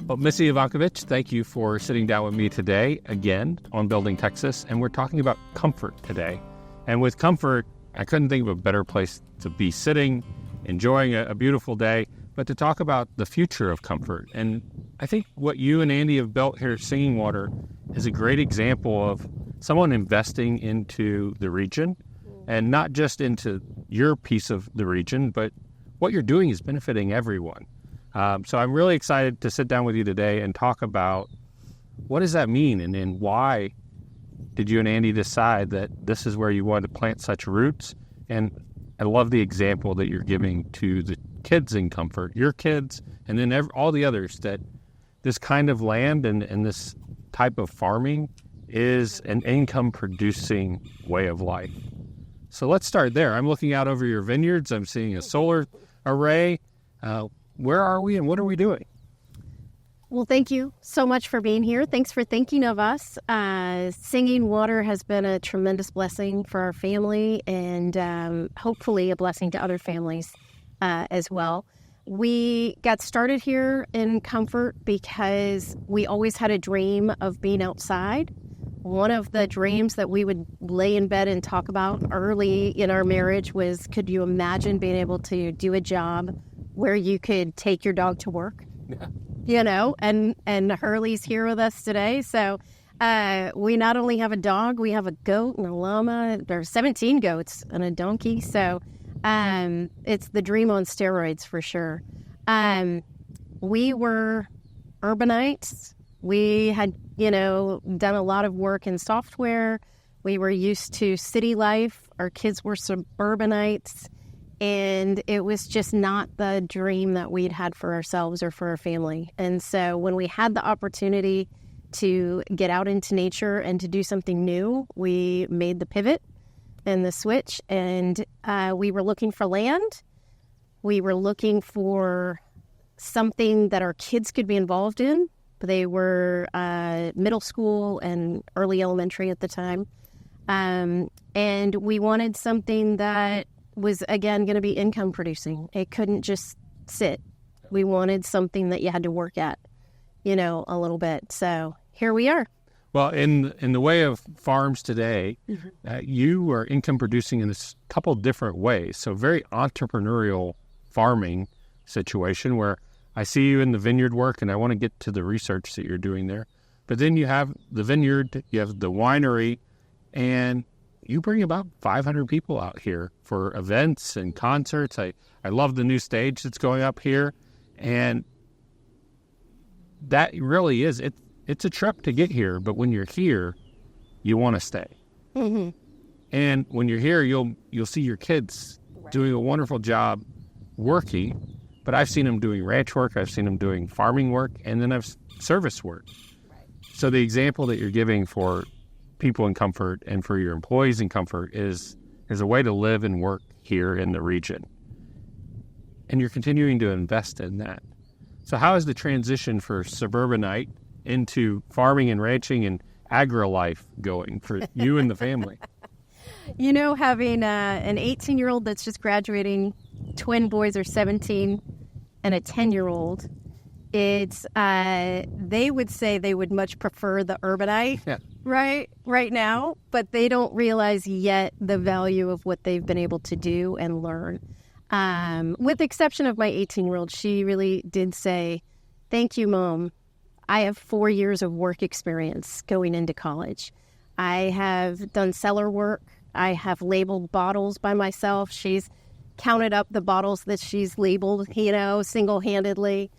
Well, Missy Ivankovich, thank you for sitting down with me today again on Building Texas. And we're talking about comfort today. And with comfort, I couldn't think of a better place to be sitting, enjoying a beautiful day, but to talk about the future of comfort. And I think what you and Andy have built here at Singing Water is a great example of someone investing into the region, and not just into your piece of the region, but what you're doing is benefiting everyone. So I'm really excited to sit down with you today and talk about what does that mean, and then why did you and Andy decide that this is where you wanted to plant such roots? And I love the example that you're giving to the kids in comfort, your kids, and then all the others, that this kind of land and this type of farming is an income-producing way of life. So let's start there. I'm looking out over your vineyards. I'm seeing a solar array. Where are we and what are we doing? Well, thank you so much for being here. Thanks for thinking of us. Singing Water has been a tremendous blessing for our family, and hopefully a blessing to other families as well. We got started here in comfort because we always had a dream of being outside. One of the dreams that we would lay in bed and talk about early in our marriage was, could you imagine being able to do a job where you could take your dog to work? Yeah. You know, and Hurley's here with us today. So we not only have a dog, we have a goat and a llama. There's 17 goats and a donkey. So it's the dream on steroids for sure. We were Urbanites. We had, done a lot of work in software. We were used to city life. Our kids were suburbanites. And it was just not the dream that we'd had for ourselves or for our family. And so when we had the opportunity to get out into nature and to do something new, we made the pivot and the switch. And we were looking for land. We were looking for something that our kids could be involved in. They were middle school and early elementary at the time. And we wanted something that was, again, going to be income producing. It couldn't just sit. We wanted something that you had to work at, a little bit. So here we are. Well, in the way of farms today, you are income producing in a couple different ways. So very entrepreneurial farming situation where I see you in the vineyard work, and I want to get to the research that you're doing there. But then you have the vineyard, you have the winery, and you bring about 500 people out here for events and concerts. I love the new stage that's going up here. And that really is, it's a trip to get here. But when you're here, you want to stay. Mm-hmm. And when you're here, you'll see your kids doing a wonderful job working. But I've seen them doing ranch work. I've seen them doing farming work. And then I've service work. Right. So the example that you're giving for people in comfort and for your employees in comfort is a way to live and work here in the region. And you're continuing to invest in that. So how is the transition for suburbanite into farming and ranching and agri-life going for you and the family? Having an 18-year-old that's just graduating, twin boys are 17, and a 10-year-old, it's they would say they would much prefer the urbanite right now, but they don't realize yet the value of what they've been able to do and learn. With the exception of my 18-year-old, she really did say, "Thank you, Mom. I have 4 years of work experience going into college. I have done cellar work. I have labeled bottles by myself." She's counted up the bottles that she's labeled, single-handedly.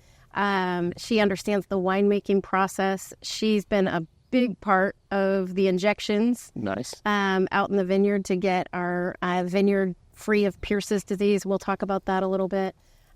She understands the winemaking process. She's been a big part of the injections. Nice. Out in the vineyard to get our vineyard free of Pierce's disease. We'll talk about that a little bit.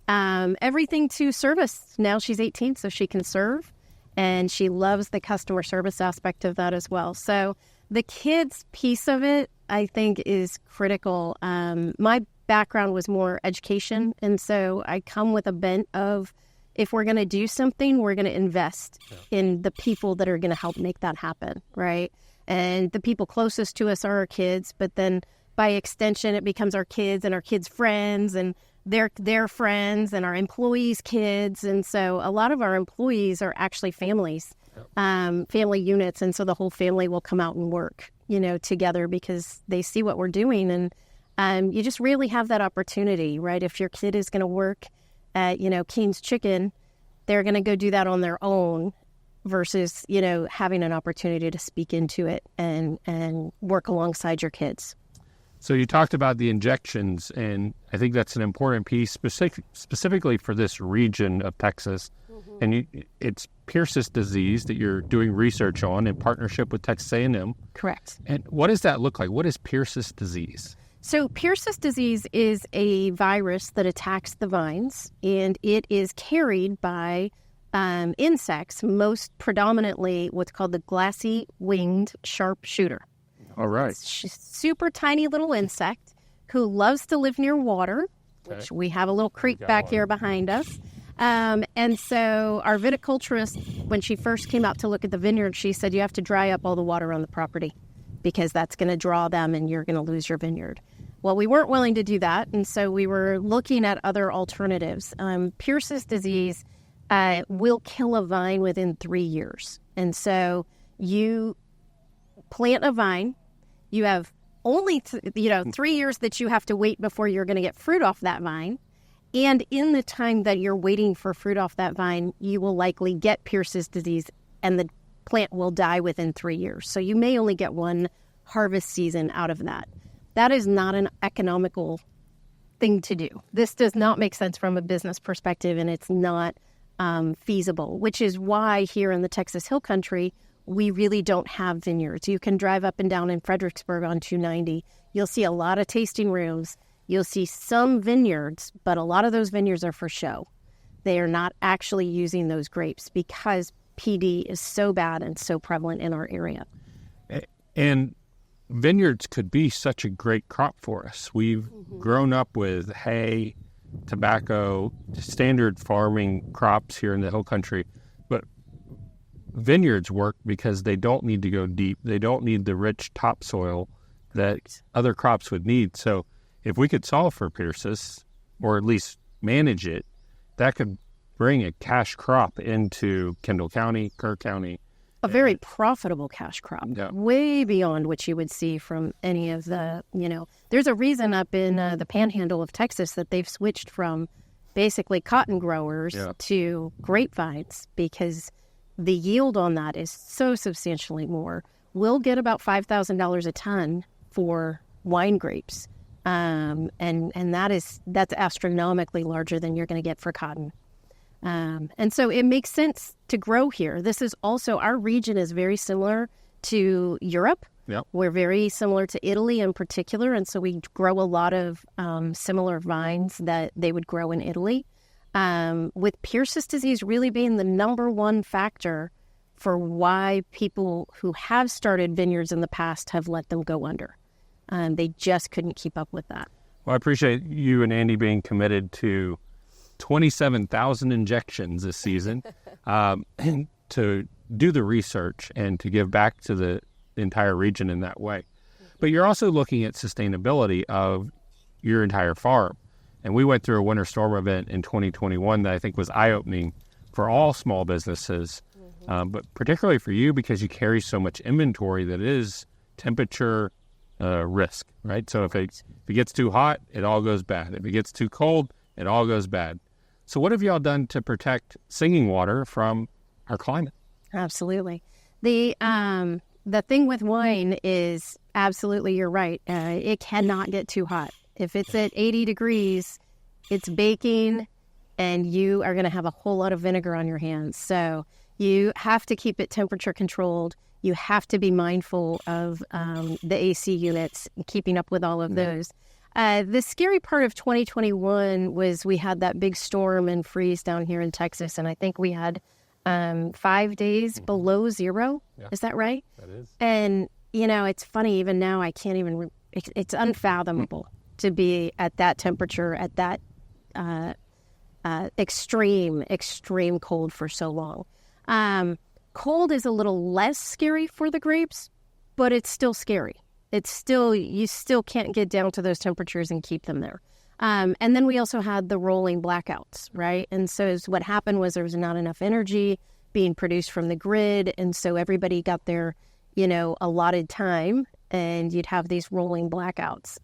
Everything to service. Now she's 18, so she can serve. And she loves the customer service aspect of that as well. So the kids piece of it, I think, is critical. My background was more education. And so I come with a bent of, if we're going to do something, we're going to invest in the people that are going to help make that happen, right? And the people closest to us are our kids, but then by extension, it becomes our kids and our kids' friends and their friends and our employees' kids. And so a lot of our employees are actually families, family units. And so the whole family will come out and work, together because they see what we're doing. And you just really have that opportunity, right? If your kid is going to work at, Keen's Chicken, they're going to go do that on their own versus, having an opportunity to speak into it and work alongside your kids. So you talked about the injections, and I think that's an important piece specifically for this region of Texas. And it's Pierce's disease that you're doing research on in partnership with Texas A&M. Correct. And what does that look like? What is Pierce's disease? So Pierce's disease is a virus that attacks the vines, and it is carried by insects, most predominantly what's called the glassy winged sharpshooter. All right. Super tiny little insect who loves to live near water, which we have a little creek back here behind us. And so our viticulturist, when she first came out to look at the vineyard, she said, you have to dry up all the water on the property because that's going to draw them and you're going to lose your vineyard. Well, we weren't willing to do that. And so we were looking at other alternatives. Pierce's disease will kill a vine within 3 years. And so you plant a vine. You have only, 3 years that you have to wait before you're going to get fruit off that vine. And in the time that you're waiting for fruit off that vine, you will likely get Pierce's disease and the plant will die within 3 years. So you may only get one harvest season out of that. That is not an economical thing to do. This does not make sense from a business perspective, and it's not feasible, which is why here in the Texas Hill Country, we really don't have vineyards. You can drive up and down in Fredericksburg on 290. You'll see a lot of tasting rooms. You'll see some vineyards, but a lot of those vineyards are for show. They are not actually using those grapes because PD is so bad and so prevalent in our area. And vineyards could be such a great crop for us. We've grown up with hay, tobacco, standard farming crops here in the Hill Country. But vineyards work because they don't need to go deep. They don't need the rich topsoil that other crops would need. So if we could solve for Pierce's, or at least manage it, that could bring a cash crop into Kendall County, Kerr County. A very profitable cash crop, way beyond what you would see from any of the, there's a reason up in the panhandle of Texas that they've switched from basically cotton growers to grapevines because the yield on that is so substantially more. We'll get about $5,000 a ton for wine grapes. And that's astronomically larger than you're going to get for cotton. And so it makes sense to grow here. This is also, our region is very similar to Europe. Yep. We're very similar to Italy in particular. And so we grow a lot of similar vines that they would grow in Italy. With Pierce's disease really being the number one factor for why people who have started vineyards in the past have let them go under. They just couldn't keep up with that. Well, I appreciate you and Andy being committed to 27,000 injections this season and to do the research and to give back to the entire region in that way. But you're also looking at sustainability of your entire farm. And we went through a winter storm event in 2021 that I think was eye-opening for all small businesses, but particularly for you because you carry so much inventory that is temperature risk, right? So if it gets too hot, it all goes bad. If it gets too cold, it all goes bad. So what have y'all done to protect Singing Water from our climate? Absolutely. The thing with wine is absolutely, you're right. It cannot get too hot. If it's at 80 degrees, it's baking and you are going to have a whole lot of vinegar on your hands. So you have to keep it temperature controlled. You have to be mindful of the AC units, keeping up with all of those. The scary part of 2021 was we had that big storm and freeze down here in Texas, and I think we had 5 days below zero. Yeah. Is that right? That is. And, it's funny, even now I can't even, it's unfathomable to be at that temperature, at that extreme cold for so long. Cold is a little less scary for the grapes, but it's still scary. You still can't get down to those temperatures and keep them there. And then we also had the rolling blackouts, right? And so what happened was there was not enough energy being produced from the grid. And so everybody got their, allotted time, and you'd have these rolling blackouts.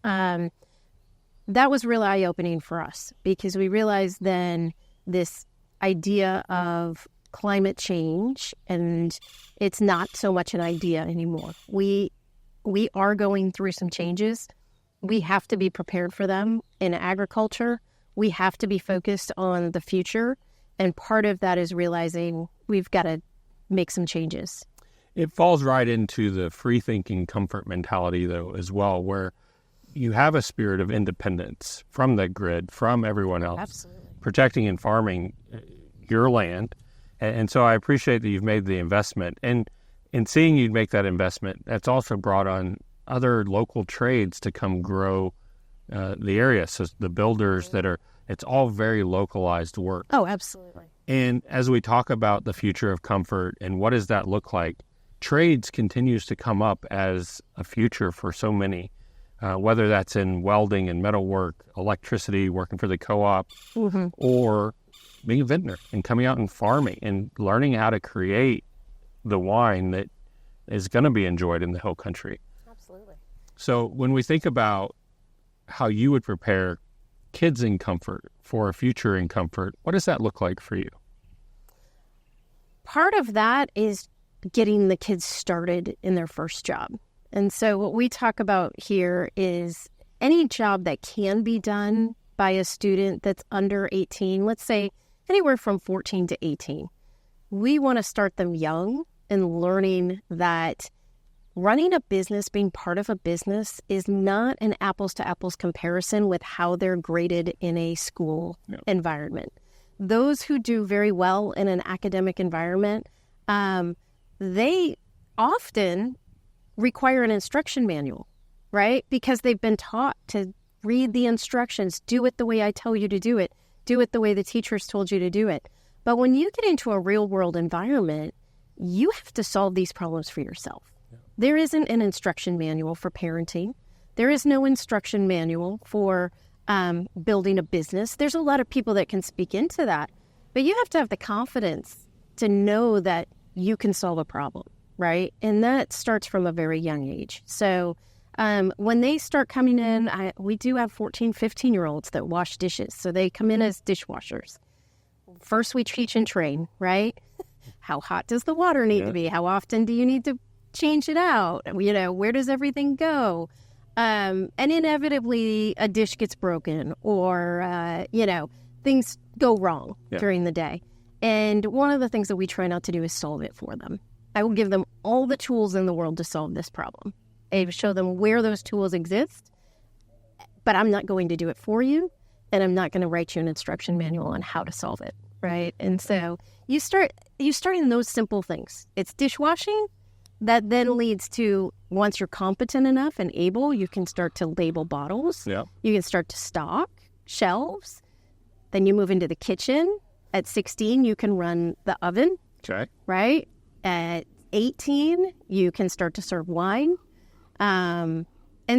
That was really eye-opening for us, because we realized then this idea of climate change, and it's not so much an idea anymore. We are going through some changes. We have to be prepared for them in agriculture. We have to be focused on the future. And part of that is realizing we've got to make some changes. It falls right into the free-thinking comfort mentality, though, as well, where you have a spirit of independence from the grid, from everyone else. Absolutely. Protecting and farming your land. And so I appreciate that you've made the investment. And in seeing you make that investment, that's also brought on other local trades to come grow the area. So the builders it's all very localized work. Oh, absolutely. And as we talk about the future of comfort and what does that look like, trades continues to come up as a future for so many, whether that's in welding and metalwork, electricity, working for the co-op, or being a vintner and coming out and farming and learning how to create the wine that is going to be enjoyed in the whole country. Absolutely. So when we think about how you would prepare kids in comfort for a future in comfort, what does that look like for you? Part of that is getting the kids started in their first job. And so what we talk about here is any job that can be done by a student that's under 18, let's say anywhere from 14 to 18. We want to start them young in learning that running a business, being part of a business, is not an apples-to-apples comparison with how they're graded in a school environment. Those who do very well in an academic environment, they often require an instruction manual, right? Because they've been taught to read the instructions, do it the way I tell you to do it the way the teachers told you to do it. But when you get into a real-world environment, you have to solve these problems for yourself. There isn't an instruction manual for parenting. There is no instruction manual for building a business. There's a lot of people that can speak into that, but you have to have the confidence to know that you can solve a problem, right? And that starts from a very young age. So when they start coming in, we do have 14, 15-year-olds that wash dishes. So they come in as dishwashers. First, we teach and train, right? How hot does the water need to be? How often do you need to change it out? Where does everything go? And inevitably a dish gets broken or, things go wrong during the day. And one of the things that we try not to do is solve it for them. I will give them all the tools in the world to solve this problem. I show them where those tools exist, but I'm not going to do it for you, and I'm not going to write you an instruction manual on how to solve it, right? And so you start in those simple things. It's dishwashing. That then leads to, once you're competent enough and able, you can start to label bottles. Yeah. You can start to stock shelves. Then you move into the kitchen. At 16, you can run the oven. Okay. Right? At 18, you can start to serve wine. And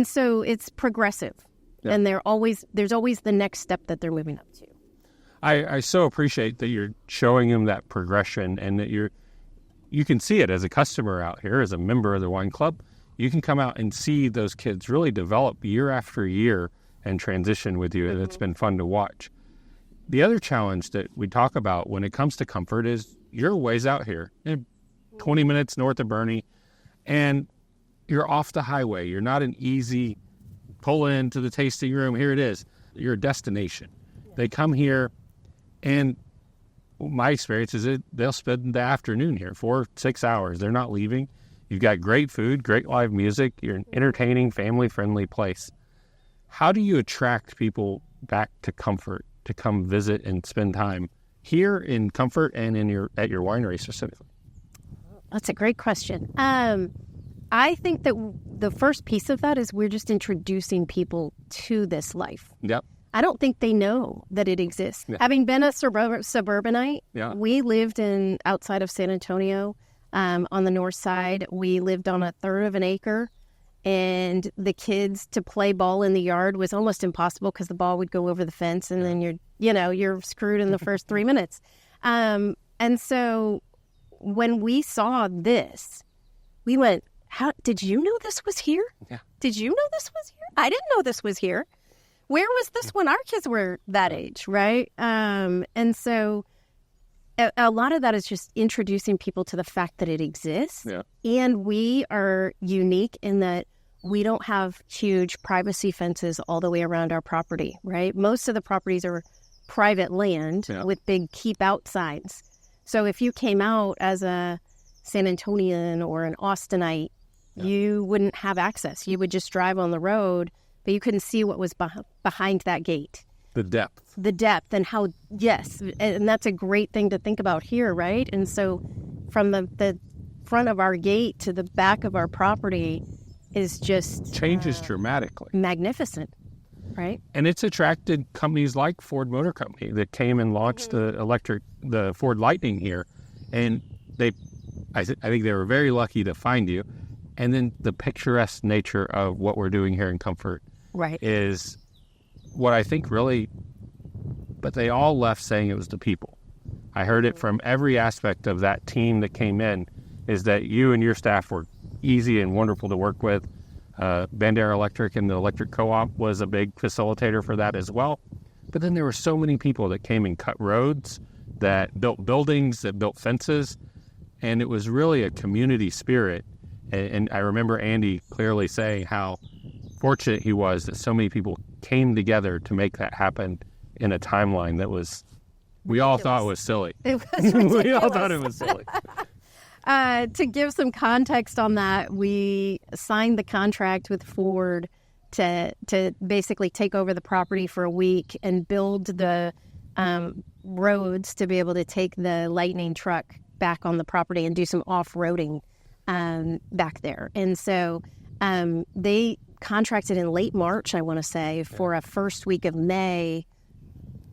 so it's progressive. Yeah. And there's always the next step that they're moving up to. I so appreciate that you're showing them that progression and that you can see it as a customer out here, as a member of the wine club. You can come out and see those kids really develop year after year and transition with you, and it's been fun to watch. The other challenge that we talk about when it comes to comfort is you're ways out here, 20 minutes north of Bernie, and you're off the highway. You're not an easy pull into the tasting room. Here it is. You're a destination. They come here, and my experience is that they'll spend the afternoon here, 4-6 hours. They're not leaving. You've got great food, great live music. You're an entertaining, family-friendly place. How do you attract people back to comfort to come visit and spend time here in comfort and at your winery specifically? That's a great question. I think that the first piece of that is we're just introducing people to this life. Yep. I don't think they know that it exists. Yeah. Having been a suburbanite, we lived outside of San Antonio on the north side. We lived on 1/3 of an acre, and the kids to play ball in the yard was almost impossible because the ball would go over the fence, and then you're screwed in the first 3 minutes. And so when we saw this, we went, "How did you know this was here? Yeah. Did you know this was here? I didn't know this was here. Where was this when our kids were that age?" Right? And so a lot of that is just introducing people to the fact that it exists. Yeah. And we are unique in that we don't have huge privacy fences all the way around our property, right? Most of the properties are private land with big keep out signs. So if you came out as a San Antonian or an Austinite, you wouldn't have access. You would just drive on the road, but you couldn't see what was behind that gate. The depth. And how, yes. And that's a great thing to think about here, right? And so from the front of our gate to the back of our property is just... changes dramatically. Magnificent, right? And it's attracted companies like Ford Motor Company that came and launched the Ford Lightning here. And I think they were very lucky to find you. And then the picturesque nature of what we're doing here in Comfort is what I think really, but they all left saying it was the people. I heard it from every aspect of that team that came in, is that you and your staff were easy and wonderful to work with. Bandera Electric and the Electric Co-op was a big facilitator for that as well. But then there were so many people that came and cut roads, that built buildings, that built fences, and it was really a community spirit. And I remember Andy clearly saying how fortunate he was that so many people came together to make that happen in a timeline that was, we all thought was silly. It was ridiculous. We all thought it was silly. To give some context on that, we signed the contract with Ford to basically take over the property for a week and build the roads to be able to take the Lightning truck back on the property and do some off-roading back there. And so they contracted in late March, I want to say, for a first week of May,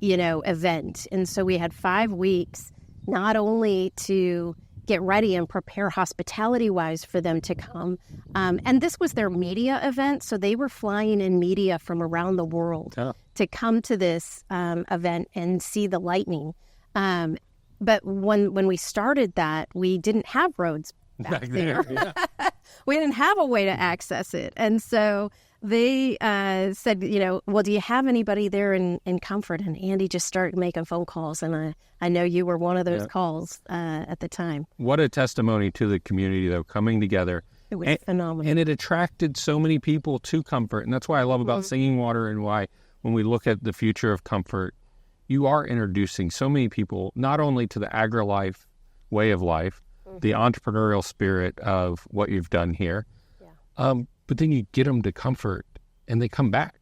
event. And so we had 5 weeks, not only to get ready and prepare hospitality-wise for them to come. And this was their media event, so they were flying in media from around the world to come to this event and see the Lightning. But when we started that, we didn't have roads back there. We didn't have a way to access it. And so they said, well, do you have anybody there in Comfort? And Andy just started making phone calls. And I know you were one of those calls at the time. What a testimony to the community, though, coming together. It was phenomenal. And it attracted so many people to Comfort. And that's why I love about Singing Water, and why when we look at the future of Comfort, you are introducing so many people, not only to the agri-life way of life, the entrepreneurial spirit of what you've done here, but then you get them to Comfort and they come back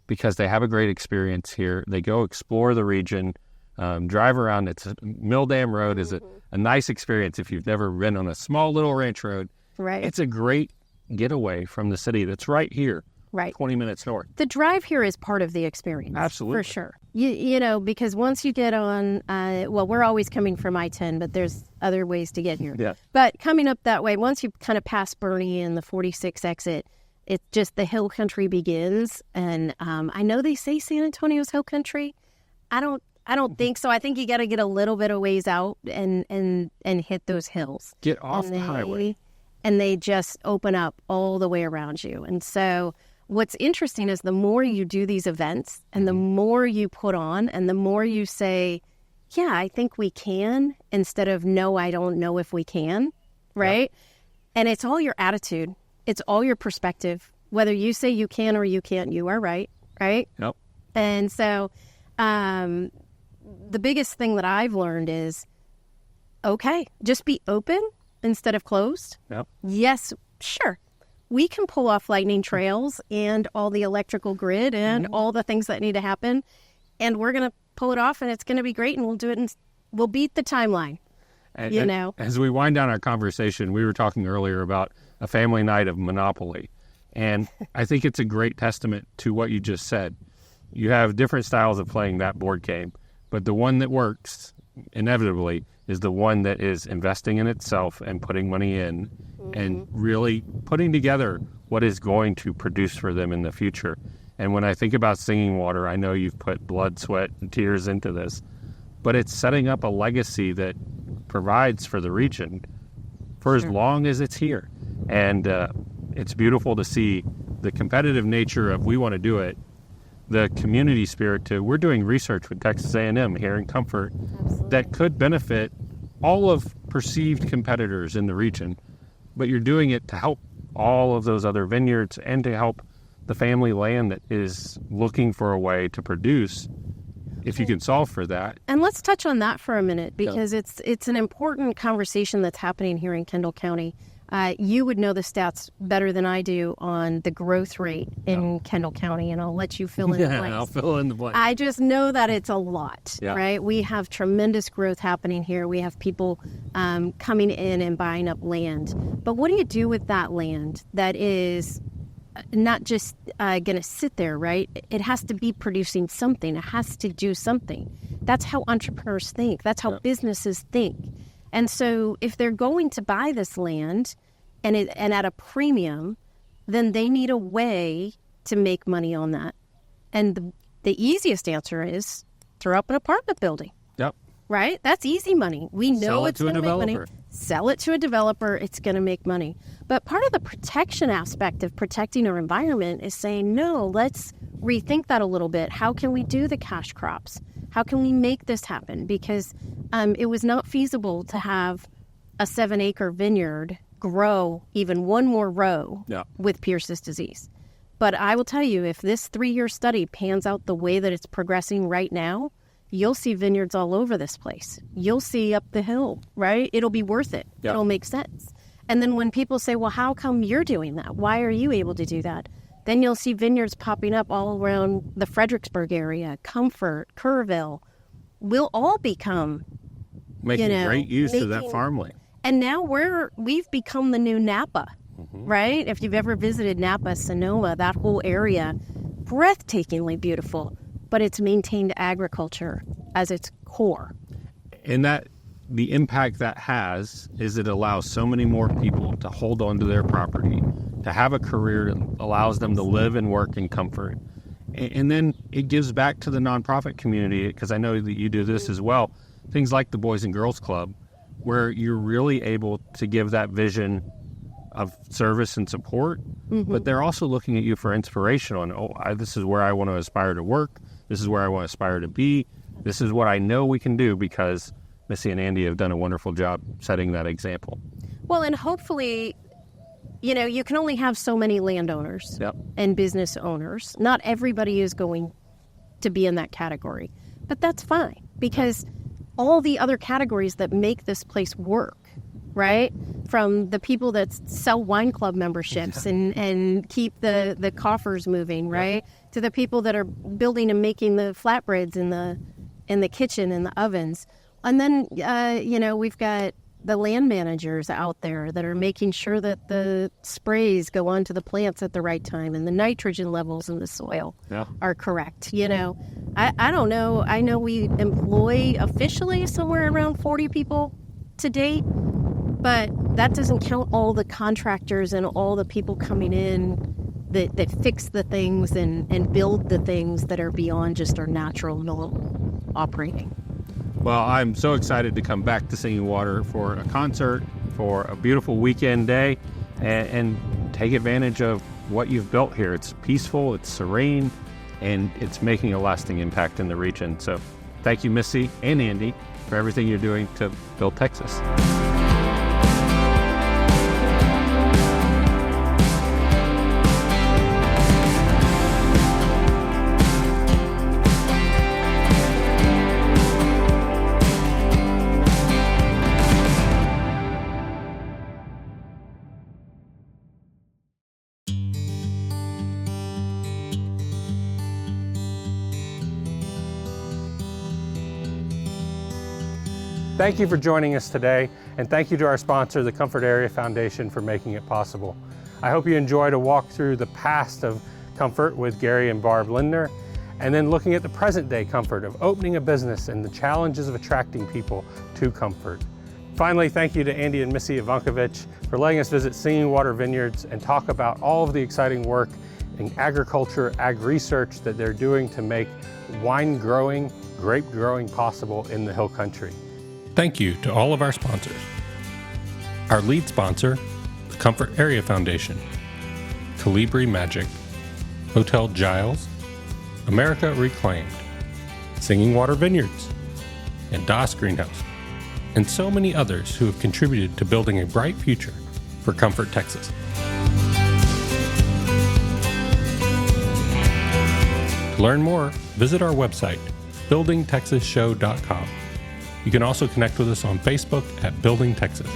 because they have a great experience here. They go explore the region, drive around. It's Mill Dam Road is a nice experience if you've never been on a small little ranch road. Right. It's a great getaway from the city that's right here. Right. 20 minutes north. The drive here is part of the experience. Absolutely. For sure. Because once you get on, we're always coming from I-10, but there's other ways to get here. Yeah. But coming up that way, once you kind of pass Bernie and the 46 exit, it's just the hill country begins. And I know they say San Antonio's hill country. I don't think so. I think you got to get a little bit of ways out and hit those hills. Get off the highway. And they just open up all the way around you. And so what's interesting is the more you do these events and the more you put on and the more you say, yeah, I think we can, instead of, no, I don't know if we can, right? Yep. And it's all your attitude. It's all your perspective. Whether you say you can or you can't, you are right? Yep. And so the biggest thing that I've learned is, okay, just be open instead of closed. Yep. Yes, sure. We can pull off lightning trails and all the electrical grid and all the things that need to happen. And we're going to pull it off and it's going to be great. And we'll do it and we'll beat the timeline, and As we wind down our conversation, we were talking earlier about a family night of Monopoly. And I think it's a great testament to what you just said. You have different styles of playing that board game, but the one that works inevitably is the one that is investing in itself and putting money in and really putting together what is going to produce for them in the future. And when I think about Singing Water, I know you've put blood, sweat, and tears into this, but it's setting up a legacy that provides for the region for as long as it's here. And it's beautiful to see the competitive nature of we want to do it, the community spirit to we're doing research with Texas A&M here in Comfort that could benefit all of perceived competitors in the region, but you're doing it to help all of those other vineyards and to help the family land that is looking for a way to produce, if you can solve for that. And let's touch on that for a minute, because it's an important conversation that's happening here in Kendall County. You would know the stats better than I do on the growth rate in Kendall County, and I'll let you fill in the blanks. I'll fill in the blanks. I just know that it's a lot, right? We have tremendous growth happening here. We have people coming in and buying up land. But what do you do with that land that is not just going to sit there, right? It has to be producing something. It has to do something. That's how entrepreneurs think. That's how businesses think. And so if they're going to buy this land and at a premium, then they need a way to make money on that. And the easiest answer is throw up an apartment building. Yep. Right? That's easy money. We know it's going to make money. Sell it to a developer. It's going to make money. But part of the protection aspect of protecting our environment is saying, no, let's rethink that a little bit. How can we do the cash crops? How can we make this happen? Because it was not feasible to have a 7-acre vineyard grow even one more row with Pierce's disease. But I will tell you, if this 3-year study pans out the way that it's progressing right now, you'll see vineyards all over this place. You'll see up the hill, right? It'll be worth it. Yep. It'll make sense. And then when people say, well, how come you're doing that? Why are you able to do that? Then you'll see vineyards popping up all around the Fredericksburg area, Comfort, Kerrville. We'll all become making great use of that farmland. And now we've become the new Napa, right? If you've ever visited Napa, Sonoma, that whole area, breathtakingly beautiful, but it's maintained agriculture as its core. And that the impact that has is it allows so many more people to hold on to their property, to have a career that allows them to live and work in comfort. And then it gives back to the nonprofit community, because I know that you do this as well, things like the Boys and Girls Club, where you're really able to give that vision of service and support, but they're also looking at you for inspiration on, this is where I want to aspire to work, this is where I want to aspire to be, this is what I know we can do, because Missy and Andy have done a wonderful job setting that example. Well, and hopefully, you can only have so many landowners and business owners. Not everybody is going to be in that category, but that's fine, because all the other categories that make this place work, right? From the people that sell wine club memberships and keep the coffers moving, right? To the people that are building and making the flatbreads in the kitchen and the ovens. And then, we've got the land managers out there that are making sure that the sprays go onto the plants at the right time and the nitrogen levels in the soil are correct. I don't know. I know we employ officially somewhere around 40 people to date, but that doesn't count all the contractors and all the people coming in that fix the things and build the things that are beyond just our natural normal operating. Well, I'm so excited to come back to Singing Water for a concert, for a beautiful weekend day, and take advantage of what you've built here. It's peaceful, it's serene, and it's making a lasting impact in the region. So thank you, Missy and Andy, for everything you're doing to build Texas. Thank you for joining us today, and thank you to our sponsor, the Comfort Area Foundation, for making it possible. I hope you enjoyed a walk through the past of comfort with Gary and Barb Lindner, and then looking at the present day comfort of opening a business and the challenges of attracting people to comfort. Finally, thank you to Andy and Missy Ivankovich for letting us visit Singing Water Vineyards and talk about all of the exciting work in agriculture, ag research that they're doing to make wine growing, grape growing possible in the Hill Country. Thank you to all of our sponsors. Our lead sponsor, the Comfort Area Foundation, Calibri Magic, Hotel Giles, America Reclaimed, Singing Water Vineyards, and Das Greenhouse, and so many others who have contributed to building a bright future for Comfort, Texas. To learn more, visit our website, buildingtexasshow.com. You can also connect with us on Facebook at Building Texas.